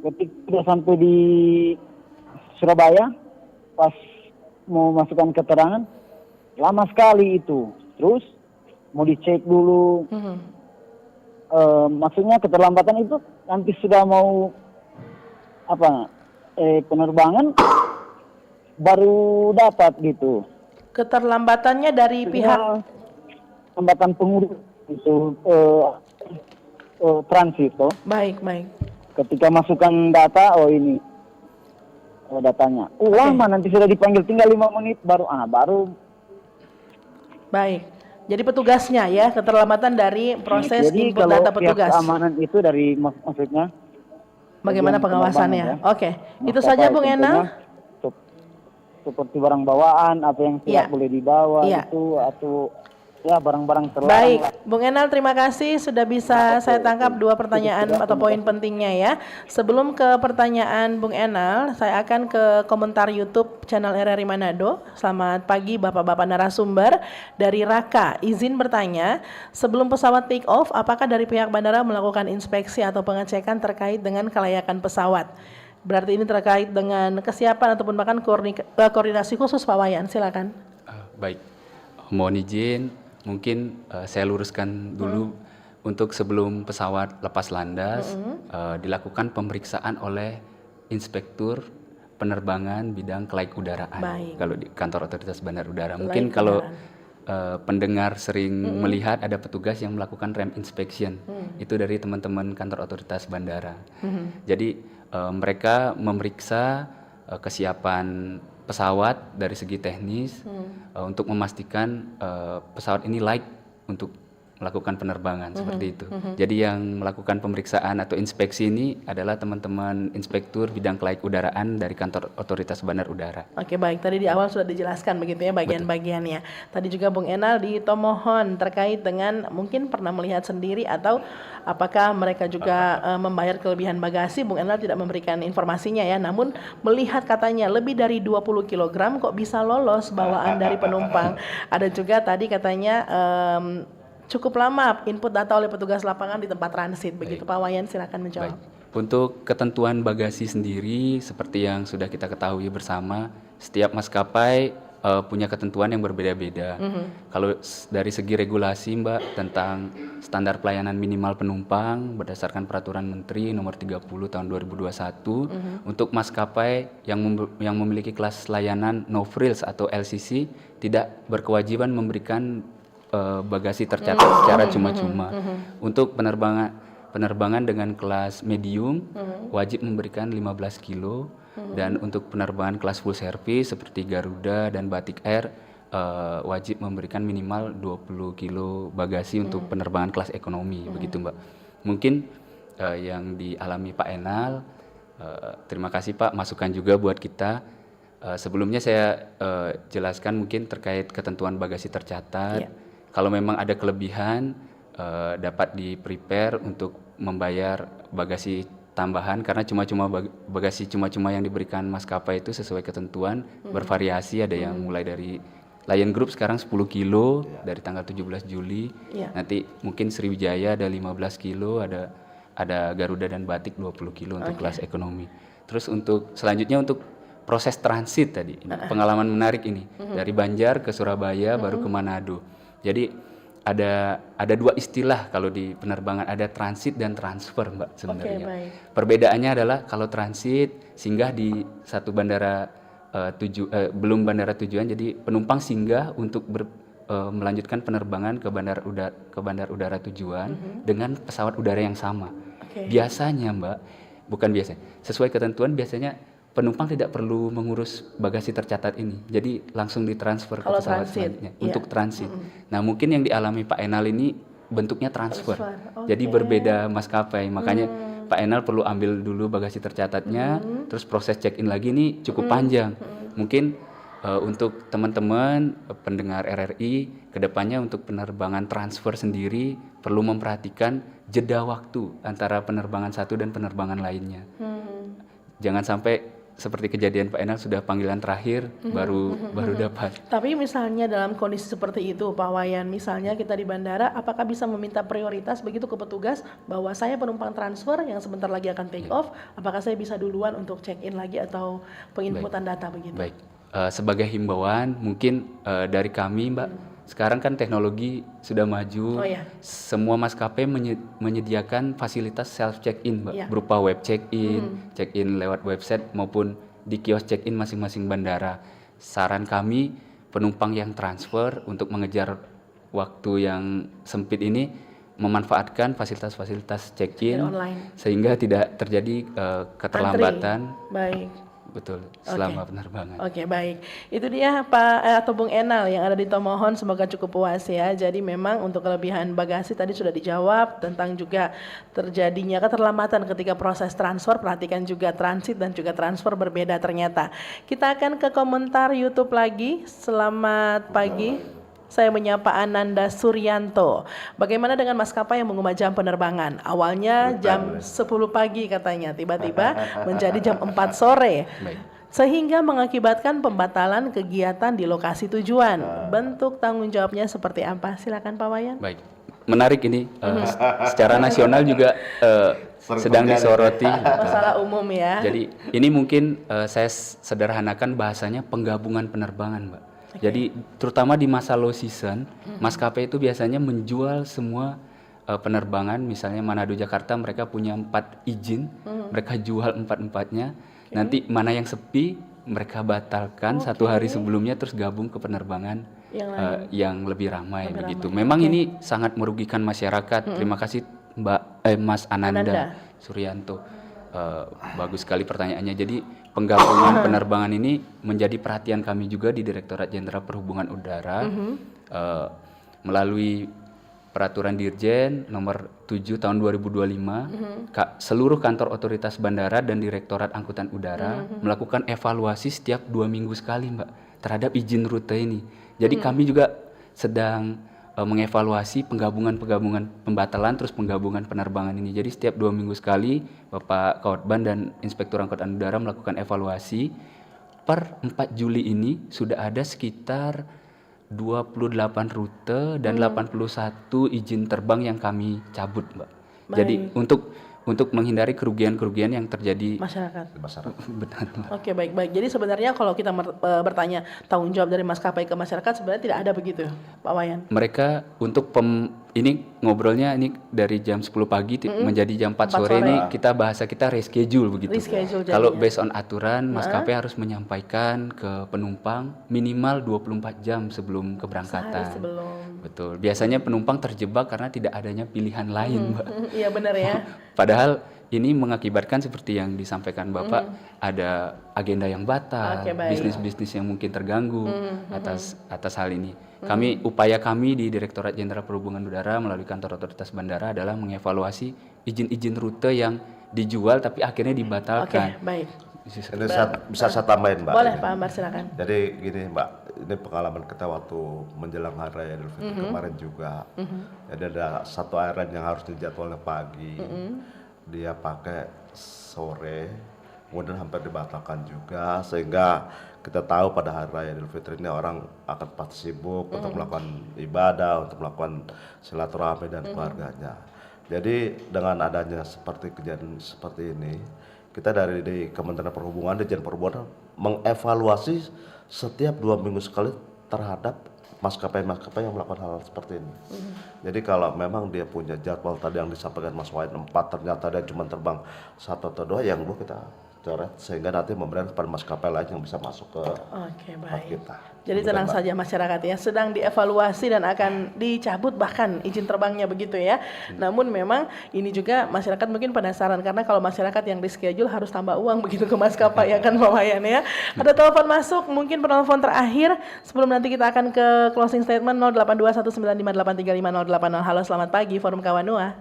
Speaker 9: Ketika sudah sampai di Surabaya, pas mau masukkan keterangan, lama sekali itu. Terus mau dicek dulu. Maksudnya keterlambatan itu nanti sudah mau penerbangan baru dapat gitu.
Speaker 2: Keterlambatannya dari pihak
Speaker 9: hambatan pengurus itu transit toh.
Speaker 2: Baik.
Speaker 9: Ketika masukkan data, ini datanya. Lama nanti sudah dipanggil tinggal 5 menit baru
Speaker 2: Baik. Jadi petugasnya ya, keterlambatan dari proses
Speaker 9: jadi
Speaker 2: input data petugas.
Speaker 9: Jadi keamanan itu dari maksudnya
Speaker 2: bagaimana pengawasannya?
Speaker 9: Ya.
Speaker 2: Oke. Itu saja Bung Enal.
Speaker 9: seperti barang bawaan, apa yang tidak
Speaker 2: Iya.
Speaker 9: boleh dibawa
Speaker 2: Iya.
Speaker 9: itu, atau ya barang-barang terlarang.
Speaker 2: Baik, Bung Enal, terima kasih sudah bisa saya tangkap dua pertanyaan atau poin pentingnya ya. Sebelum ke pertanyaan Bung Enal, saya akan ke komentar YouTube channel RRI Manado. Selamat pagi Bapak-Bapak narasumber. Dari Raka, izin bertanya, sebelum pesawat take off, apakah dari pihak bandara melakukan inspeksi atau pengecekan terkait dengan kelayakan pesawat? Berarti ini terkait dengan kesiapan ataupun bahkan koordinasi khusus Pak Wayan, silakan.
Speaker 4: Baik, mohon izin, mungkin saya luruskan dulu untuk sebelum pesawat lepas landas dilakukan pemeriksaan oleh inspektur penerbangan bidang kelaik udaraan.
Speaker 2: Baik.
Speaker 4: Kalau di kantor otoritas bandar udara,
Speaker 2: Kelaik
Speaker 4: mungkin kalau
Speaker 2: udaraan.
Speaker 4: pendengar sering melihat ada petugas yang melakukan ramp inspection, itu dari teman-teman kantor otoritas bandara. Jadi mereka memeriksa kesiapan pesawat dari segi teknis untuk memastikan pesawat ini layak untuk melakukan penerbangan seperti itu. Jadi yang melakukan pemeriksaan atau inspeksi ini adalah teman-teman inspektur bidang kelaik udaraan dari kantor otoritas bandar udara.
Speaker 2: Oke, baik, tadi di awal sudah dijelaskan begitu ya bagian-bagiannya. Tadi juga Bung Enal di Tomohon terkait dengan mungkin pernah melihat sendiri atau apakah mereka juga membayar kelebihan bagasi. Bung Enal tidak memberikan informasinya ya, namun melihat katanya lebih dari 20 kg kok bisa lolos bawaan dari penumpang. Ada juga tadi katanya cukup lama input data oleh petugas lapangan di tempat transit. Begitu Pak Wayan, silakan menjawab.
Speaker 4: Untuk ketentuan bagasi sendiri, seperti yang sudah kita ketahui bersama, setiap maskapai punya ketentuan yang berbeda-beda. Kalau dari segi regulasi Mbak tentang standar pelayanan minimal penumpang berdasarkan Peraturan Menteri Nomor 30 Tahun 2021, untuk maskapai yang memiliki kelas layanan no frills atau LCC tidak berkewajiban memberikan bagasi tercatat secara cuma-cuma. Untuk penerbangan dengan kelas medium wajib memberikan 15 kilo, dan untuk penerbangan kelas full service seperti Garuda dan Batik Air wajib memberikan minimal 20 kilo bagasi untuk penerbangan kelas ekonomi. Begitu Mbak. Mungkin yang dialami Pak Enal, terima kasih Pak, masukan juga buat kita. Sebelumnya saya jelaskan mungkin terkait ketentuan bagasi tercatat. Kalau memang ada kelebihan dapat di-prepare untuk membayar bagasi tambahan, karena bagasi cuma-cuma yang diberikan maskapai itu sesuai ketentuan bervariasi. Ada yang mulai dari Lion Group sekarang 10 kilo dari tanggal 17 Juli. Nanti mungkin Sriwijaya ada 15 kilo, ada Garuda dan Batik 20 kilo untuk kelas ekonomi. Terus untuk selanjutnya untuk proses transit tadi, pengalaman menarik ini dari Banjar ke Surabaya baru ke Manado. Jadi ada dua istilah kalau di penerbangan, ada transit dan transfer Mbak sebenarnya. Perbedaannya adalah kalau transit singgah di satu bandara belum bandara tujuan, jadi penumpang singgah untuk melanjutkan penerbangan ke bandar udara tujuan dengan pesawat udara yang sama. Biasanya Mbak, bukan biasanya, sesuai ketentuan biasanya penumpang tidak perlu mengurus bagasi tercatat ini, jadi langsung ditransfer ke pesawat selanjutnya untuk transit. Nah mungkin yang dialami Pak Enal ini bentuknya transfer. Jadi berbeda maskapai, makanya Pak Enal perlu ambil dulu bagasi tercatatnya, terus proses check-in lagi ini cukup panjang. Mungkin untuk teman-teman pendengar RRI, kedepannya untuk penerbangan transfer sendiri perlu memperhatikan jeda waktu antara penerbangan satu dan penerbangan lainnya. Jangan sampai seperti kejadian Pak Enal sudah panggilan terakhir baru dapat.
Speaker 2: Tapi misalnya dalam kondisi seperti itu Pak Wayan, misalnya kita di bandara, apakah bisa meminta prioritas begitu ke petugas bahwa saya penumpang transfer yang sebentar lagi akan take off, apakah saya bisa duluan untuk check in lagi atau penginputan data begitu?
Speaker 4: Baik, sebagai himbauan mungkin dari kami Mbak, sekarang kan teknologi sudah maju, semua maskapai menyediakan fasilitas self check-in Mbak, berupa web check-in, check-in lewat website maupun di kios check-in masing-masing bandara. Saran kami penumpang yang transfer untuk mengejar waktu yang sempit ini memanfaatkan fasilitas-fasilitas check-in sehingga tidak terjadi keterlambatan. Betul, selama penerbangan.
Speaker 2: Oke, baik. Itu dia Pak atau Bung Enal yang ada di Tomohon, semoga cukup puas ya. Jadi memang untuk kelebihan bagasi tadi sudah dijawab, tentang juga terjadinya keterlambatan ketika proses transfer, perhatikan juga transit dan juga transfer berbeda ternyata. Kita akan ke komentar YouTube lagi. Selamat pagi. Saya menyapa Ananda Suryanto. Bagaimana dengan maskapai yang mengubah jam penerbangan? Awalnya jam 10 pagi katanya, tiba-tiba menjadi jam 4 sore.
Speaker 4: Baik.
Speaker 2: Sehingga mengakibatkan pembatalan kegiatan di lokasi tujuan. Bentuk tanggung jawabnya seperti apa? Silakan Pak Wayan.
Speaker 4: Baik, menarik ini. Secara nasional juga sedang disoroti.
Speaker 2: Masalah umum ya.
Speaker 4: Jadi ini mungkin saya sederhanakan bahasanya penggabungan penerbangan, Mbak. Jadi terutama di masa low season, maskapai itu biasanya menjual semua penerbangan, misalnya Manado Jakarta mereka punya 4 izin, mereka jual 4-4-nya. Nanti mana yang sepi mereka batalkan 1 hari sebelumnya, terus gabung ke penerbangan yang lebih ramai begitu. Memang ini sangat merugikan masyarakat. Terima kasih Mas Ananda Suryanto. Bagus sekali pertanyaannya. Jadi penggabungan penerbangan ini menjadi perhatian kami juga di Direktorat Jenderal Perhubungan Udara melalui Peraturan Dirjen nomor 7 tahun 2025. Seluruh kantor otoritas bandara dan Direktorat Angkutan Udara melakukan evaluasi setiap 2 minggu sekali, Mbak, terhadap izin rute ini. Jadi kami juga sedang mengevaluasi penggabungan pembatalan terus penggabungan penerbangan ini. Jadi setiap 2 minggu sekali Bapak Kaotban dan Inspektur Angkutan Udara melakukan evaluasi. Per 4 Juli ini sudah ada sekitar 28 rute dan 81 izin terbang yang kami cabut, Mbak. Jadi untuk menghindari kerugian-kerugian yang terjadi
Speaker 2: masyarakat.
Speaker 4: Benar.
Speaker 2: Oke, baik. Jadi sebenarnya kalau kita bertanya tanggung jawab dari maskapai ke masyarakat sebenarnya tidak ada begitu, Pak Wayan.
Speaker 4: Mereka untuk ini ngobrolnya ini dari jam 10 pagi menjadi jam 4 sore ini kita reschedule begitu. Kalau based on aturan maskapai harus menyampaikan ke penumpang minimal 24 jam sebelum keberangkatan.
Speaker 2: Sehari sebelum.
Speaker 4: Betul. Biasanya penumpang terjebak karena tidak adanya pilihan lain, Mbak.
Speaker 2: Iya benar ya.
Speaker 4: Padahal ini mengakibatkan seperti yang disampaikan Bapak, ada agenda yang batal, bisnis-bisnis yang mungkin terganggu atas hal ini. Upaya kami di Direktorat Jenderal Perhubungan Udara melalui kantor otoritas bandara adalah mengevaluasi izin-izin rute yang dijual tapi akhirnya dibatalkan.
Speaker 2: Oke, baik.
Speaker 3: Ini bisa saya tambahin, Mbak.
Speaker 2: Boleh, Pak Ambar, silakan.
Speaker 3: Jadi gini, Mbak, ini pengalaman kita waktu menjelang Hari Raya Idul Fitri kemarin juga. Jadi ada satu airline yang harus dijadwalnya pagi, dia pakai sore, kemudian hampir dibatalkan juga, sehingga kita tahu pada Hari Raya Idul Fitri ini orang akan pasti sibuk untuk melakukan ibadah, untuk melakukan silaturahmi dan keluarganya. Jadi dengan adanya seperti kejadian seperti ini, kita dari di Kementerian Perhubungan, Dirjen Perhubungan mengevaluasi setiap 2 minggu sekali terhadap maskapai-maskapai yang melakukan hal seperti ini. Jadi kalau memang dia punya jadwal tadi yang disampaikan Mas Wayan 4, ternyata dia cuma terbang 1 atau 2, yang 2 kita coret sehingga nanti memberikan kepada maskapai lain yang bisa masuk ke kita.
Speaker 2: Jadi tenang saja masyarakat ya, sedang dievaluasi dan akan dicabut bahkan izin terbangnya begitu ya. Namun memang ini juga masyarakat mungkin penasaran karena kalau masyarakat yang reschedule harus tambah uang begitu ke maskapai ya kan Pak Wayan ya. Ada telepon masuk, mungkin penelpon terakhir sebelum nanti kita akan ke closing statement 082195835080. Halo, selamat pagi Forum Kawanua.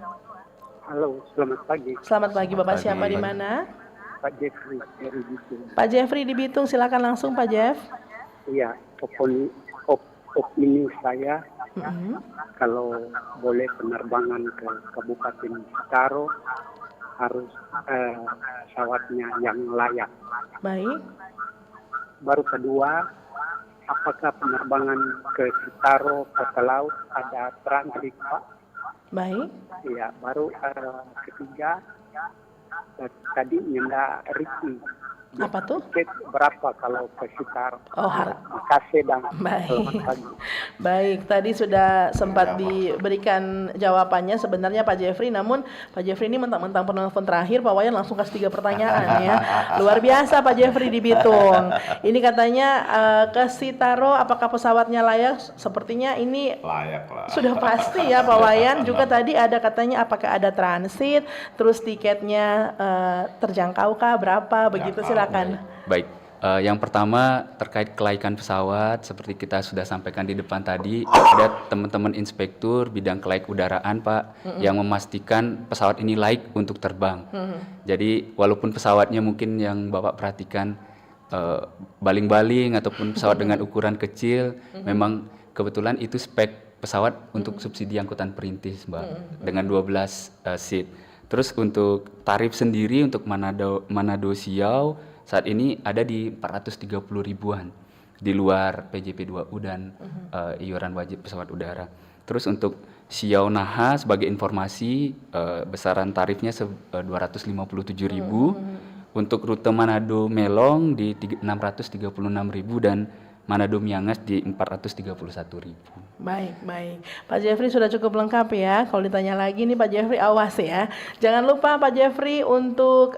Speaker 11: Halo, selamat pagi.
Speaker 2: Selamat pagi Bapak, siapa di mana?
Speaker 11: Pak Jeffrey dari Bitung.
Speaker 2: Pak Jeffrey di Bitung, silakan langsung Pak Jeff.
Speaker 11: Iya, opini saya kalau boleh penerbangan ke Kabupaten Citaro harus pesawatnya yang layak.
Speaker 2: Baik.
Speaker 11: Baru kedua, apakah penerbangan ke Citaro kota laut ada transit, Pak?
Speaker 2: Baik.
Speaker 11: Iya, baru ketiga tadi Nyenda Riki.
Speaker 2: Apa tuh?
Speaker 11: Berapa kalau ke Citaro?
Speaker 2: Oh,
Speaker 11: Makasih dan
Speaker 2: baik. Baik, tadi sudah sempat diberikan jawabannya sebenarnya Pak Jeffrey, namun Pak Jeffrey ini mentang-mentang penelpon terakhir, Pak Wayan langsung kasih 3 pertanyaan ya. Luar biasa Pak Jeffrey di Bitung. Ini katanya ke Citaro apakah pesawatnya layak? Sepertinya ini
Speaker 3: layak lah.
Speaker 2: Sudah pasti ya Pak Wayan. Juga tadi ada katanya apakah ada transit, terus tiketnya terjangkau kah, berapa, begitu silakan.
Speaker 4: Baik, yang pertama terkait kelaikan pesawat, seperti kita sudah sampaikan di depan tadi, ada teman-teman inspektur bidang kelaik udaraan, Pak, yang memastikan pesawat ini laik untuk terbang. Jadi walaupun pesawatnya mungkin yang Bapak perhatikan baling-baling ataupun pesawat dengan ukuran kecil, memang kebetulan itu spek pesawat untuk subsidi angkutan perintis, Mbak, dengan 12 seat. Terus untuk tarif sendiri untuk Manado Siau saat ini ada di 430 ribuan di luar PJP 2U dan iuran wajib pesawat udara. Terus untuk Siau Naha sebagai informasi besaran tarifnya 257 ribu. Untuk rute Manado Melong di 636 ribu dan Manado Miangas di 431 ribu.
Speaker 2: Baik, baik. Pak Jeffrey sudah cukup lengkap ya. Kalau ditanya lagi nih Pak Jeffrey, awas ya. Jangan lupa Pak Jeffrey untuk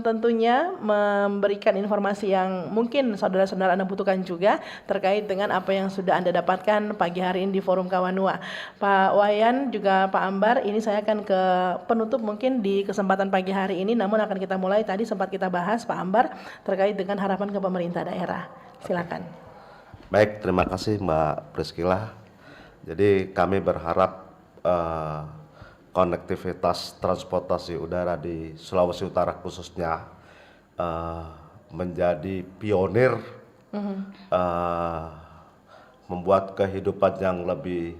Speaker 2: tentunya memberikan informasi yang mungkin saudara-saudara Anda butuhkan juga terkait dengan apa yang sudah Anda dapatkan pagi hari ini di Forum Kawanua. Pak Wayan juga Pak Ambar, ini saya akan ke penutup mungkin di kesempatan pagi hari ini, namun akan kita mulai tadi sempat kita bahas Pak Ambar terkait dengan harapan ke pemerintah daerah. Silakan.
Speaker 3: Baik, terima kasih Mbak Priscila. Jadi kami berharap konektivitas transportasi udara di Sulawesi Utara khususnya menjadi pionir membuat kehidupan yang lebih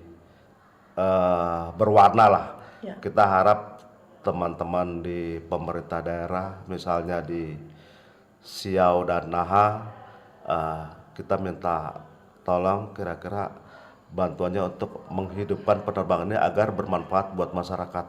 Speaker 3: berwarna lah.
Speaker 2: Ya.
Speaker 3: Kita harap teman-teman di pemerintah daerah, misalnya di Siau dan Naha, kita minta tolong kira-kira bantuannya untuk menghidupkan penerbangan ini agar bermanfaat buat masyarakat.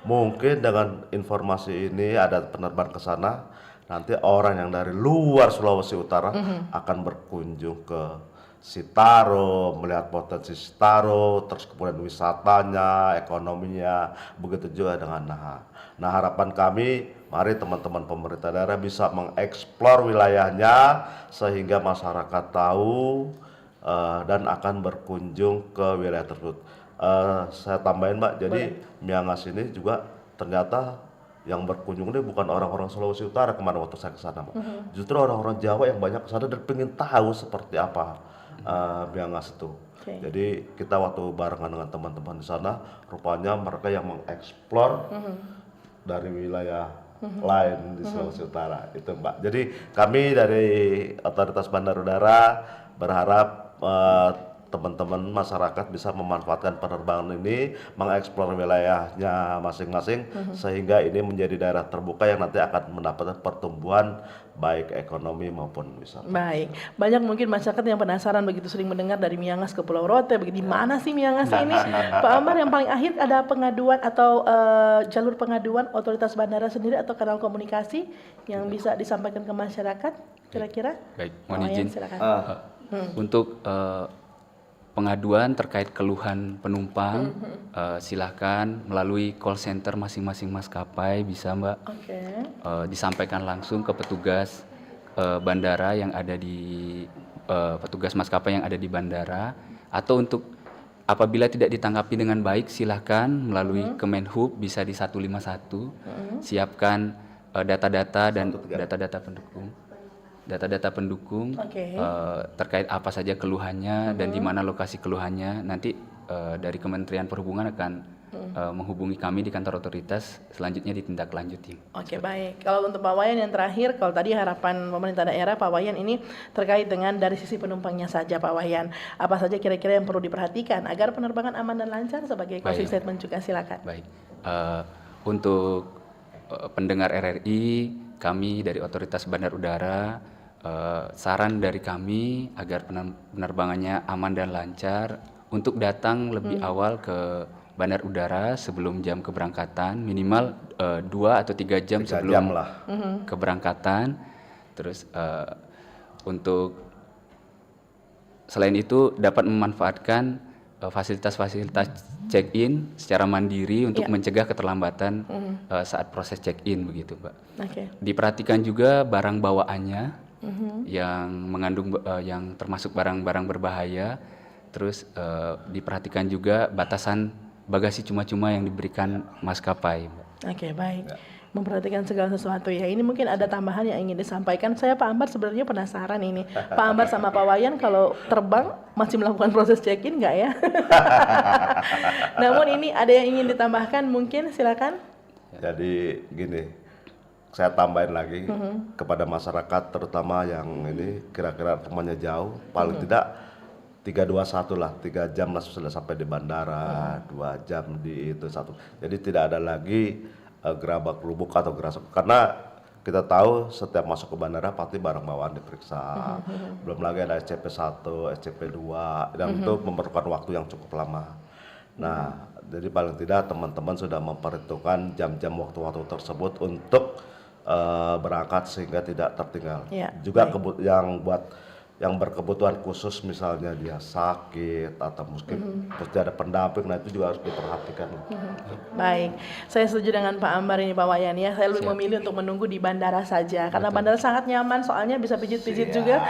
Speaker 3: Mungkin dengan informasi ini ada penerbangan ke sana, nanti orang yang dari luar Sulawesi Utara akan berkunjung ke Sitaro, melihat potensi Sitaro, terus kemudian wisatanya, ekonominya, begitu juga dengan Naha. Nah, harapan kami, mari teman-teman pemerintah daerah bisa mengeksplor wilayahnya sehingga masyarakat tahu dan akan berkunjung ke wilayah tersebut. Saya tambahin Mbak, jadi Miangas ini juga ternyata yang berkunjung ini bukan orang-orang Sulawesi Utara kemarin waktu saya ke sana, Mbak. Justru orang-orang Jawa yang banyak ke sana dan pengen tahu seperti apa Miangas itu. Jadi kita waktu barengan dengan teman-teman di sana, rupanya mereka yang mengeksplor dari wilayah lain di Sulawesi Utara itu Mbak. Jadi kami dari Otoritas Bandar Udara berharap teman-teman masyarakat bisa memanfaatkan penerbangan ini, mengeksplor wilayahnya masing-masing sehingga ini menjadi daerah terbuka yang nanti akan mendapatkan pertumbuhan baik ekonomi maupun wisata.
Speaker 2: Baik, banyak mungkin masyarakat yang penasaran begitu sering mendengar dari Miangas ke Pulau Rote, begitu di mana sih Miangas ini? Pak Amar, yang paling akhir ada pengaduan atau jalur pengaduan otoritas bandara sendiri atau kanal komunikasi yang bisa disampaikan ke masyarakat kira-kira?
Speaker 4: Baik, mohon izin.
Speaker 2: Silakan.
Speaker 4: Untuk pengaduan terkait keluhan penumpang, silahkan melalui call center masing-masing maskapai bisa Mbak, disampaikan langsung ke petugas bandara yang ada di petugas maskapai yang ada di bandara, atau untuk apabila tidak ditanggapi dengan baik silahkan melalui Kemenhub bisa di 151, siapkan data-data dan data-data pendukung terkait apa saja keluhannya dan di mana lokasi keluhannya. Nanti dari Kementerian Perhubungan akan menghubungi kami di kantor otoritas, selanjutnya ditindaklanjuti.
Speaker 2: Oke, baik. Kalau untuk Pak Wayan yang terakhir, kalau tadi harapan pemerintah daerah, Pak Wayan ini terkait dengan dari sisi penumpangnya saja, Pak Wayan. Apa saja kira-kira yang perlu diperhatikan agar penerbangan aman dan lancar sebagai closing statement juga, silakan.
Speaker 4: Baik. Untuk pendengar RRI, kami dari Otoritas Bandar Udara, saran dari kami agar penerbangannya aman dan lancar, untuk datang lebih awal ke Bandar Udara sebelum jam keberangkatan, minimal 2 atau 3 jam sebelum keberangkatan. Terus untuk selain itu dapat memanfaatkan fasilitas-fasilitas check-in secara mandiri untuk mencegah keterlambatan saat proses check-in begitu, Mbak. Diperhatikan juga barang bawaannya yang mengandung yang termasuk barang-barang berbahaya. Terus diperhatikan juga batasan bagasi cuma-cuma yang diberikan maskapai.
Speaker 2: Oke, baik. memperhatikan segala sesuatu ya. Ini mungkin ada tambahan yang ingin disampaikan. Saya Pak Ambar sebenarnya penasaran ini. Pak Ambar sama Pak Wayan kalau terbang masih melakukan proses check-in nggak ya? Namun ini ada yang ingin ditambahkan mungkin silakan.
Speaker 3: Jadi gini, saya tambahin lagi kepada masyarakat terutama yang ini kira-kira rumahnya jauh, paling tidak 321 lah, 3 jam lah sudah sampai di bandara, 2 jam di itu satu. Jadi tidak ada lagi gerabak lubuk atau gerasuk karena kita tahu setiap masuk ke bandara pasti barang bawaan diperiksa. Belum lagi ada SCP-1, SCP-2 dan itu memerlukan waktu yang cukup lama. Nah, jadi paling tidak teman-teman sudah memperhitungkan jam-jam waktu-waktu tersebut untuk berangkat sehingga tidak tertinggal.
Speaker 2: Ya,
Speaker 3: Juga
Speaker 2: baik.
Speaker 3: yang berkebutuhan khusus misalnya dia sakit atau mungkin mesti ada pendamping, nah itu juga harus diperhatikan.
Speaker 2: Baik, saya setuju dengan Pak Ambar ini Pak Wayan ya. Saya lebih memilih untuk menunggu di bandara saja karena bandara sangat nyaman soalnya bisa pijit-pijit juga.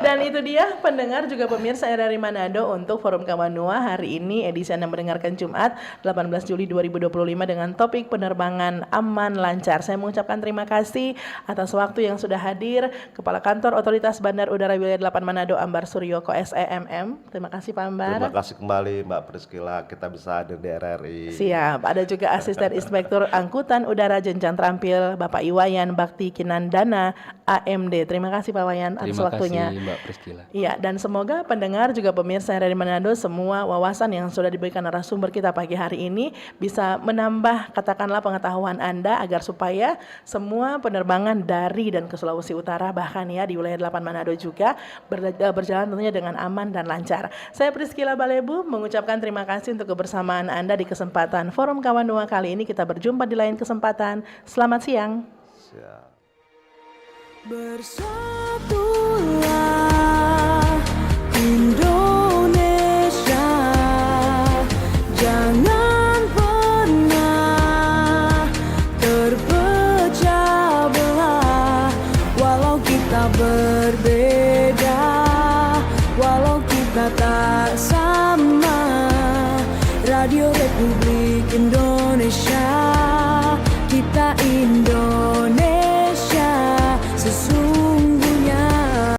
Speaker 2: Dan itu dia pendengar juga pemirsa RRI Manado untuk Forum Kawanua hari ini edisi Anda mendengarkan Jumat 18 Juli 2025 dengan topik penerbangan aman lancar. Saya mengucapkan terima kasih atas waktu yang sudah hadir Kepala Kantor Otoritas Bandar Udara Wilayah 8 Manado Ambar Suryoko SEMM. Terima kasih Pak Ambar.
Speaker 3: Terima kasih kembali Mbak Priscila, kita bisa hadir di RRI.
Speaker 2: Siap, ada juga Asisten Inspektur Angkutan Udara Jenjang Terampil Bapak Iwayan Bakti Kinandana AMD. Terima kasih Pak Wayan atas waktunya.
Speaker 4: Terima kasih Mbak Priscila.
Speaker 2: Iya, dan semoga pendengar juga pemirsa RRI Manado semua wawasan yang sudah diberikan narasumber kita pagi hari ini bisa menambah katakanlah pengetahuan Anda agar supaya semua penerbangan dari dan ke Sulawesi Utara bahkan ya di wilayah 8 Manado juga berjalan tentunya dengan aman dan lancar. Saya Priscila Balebu mengucapkan terima kasih untuk kebersamaan Anda di kesempatan Forum Kawanua kali ini. Kita berjumpa di lain kesempatan. Selamat siang.
Speaker 3: Siap.
Speaker 1: Bersama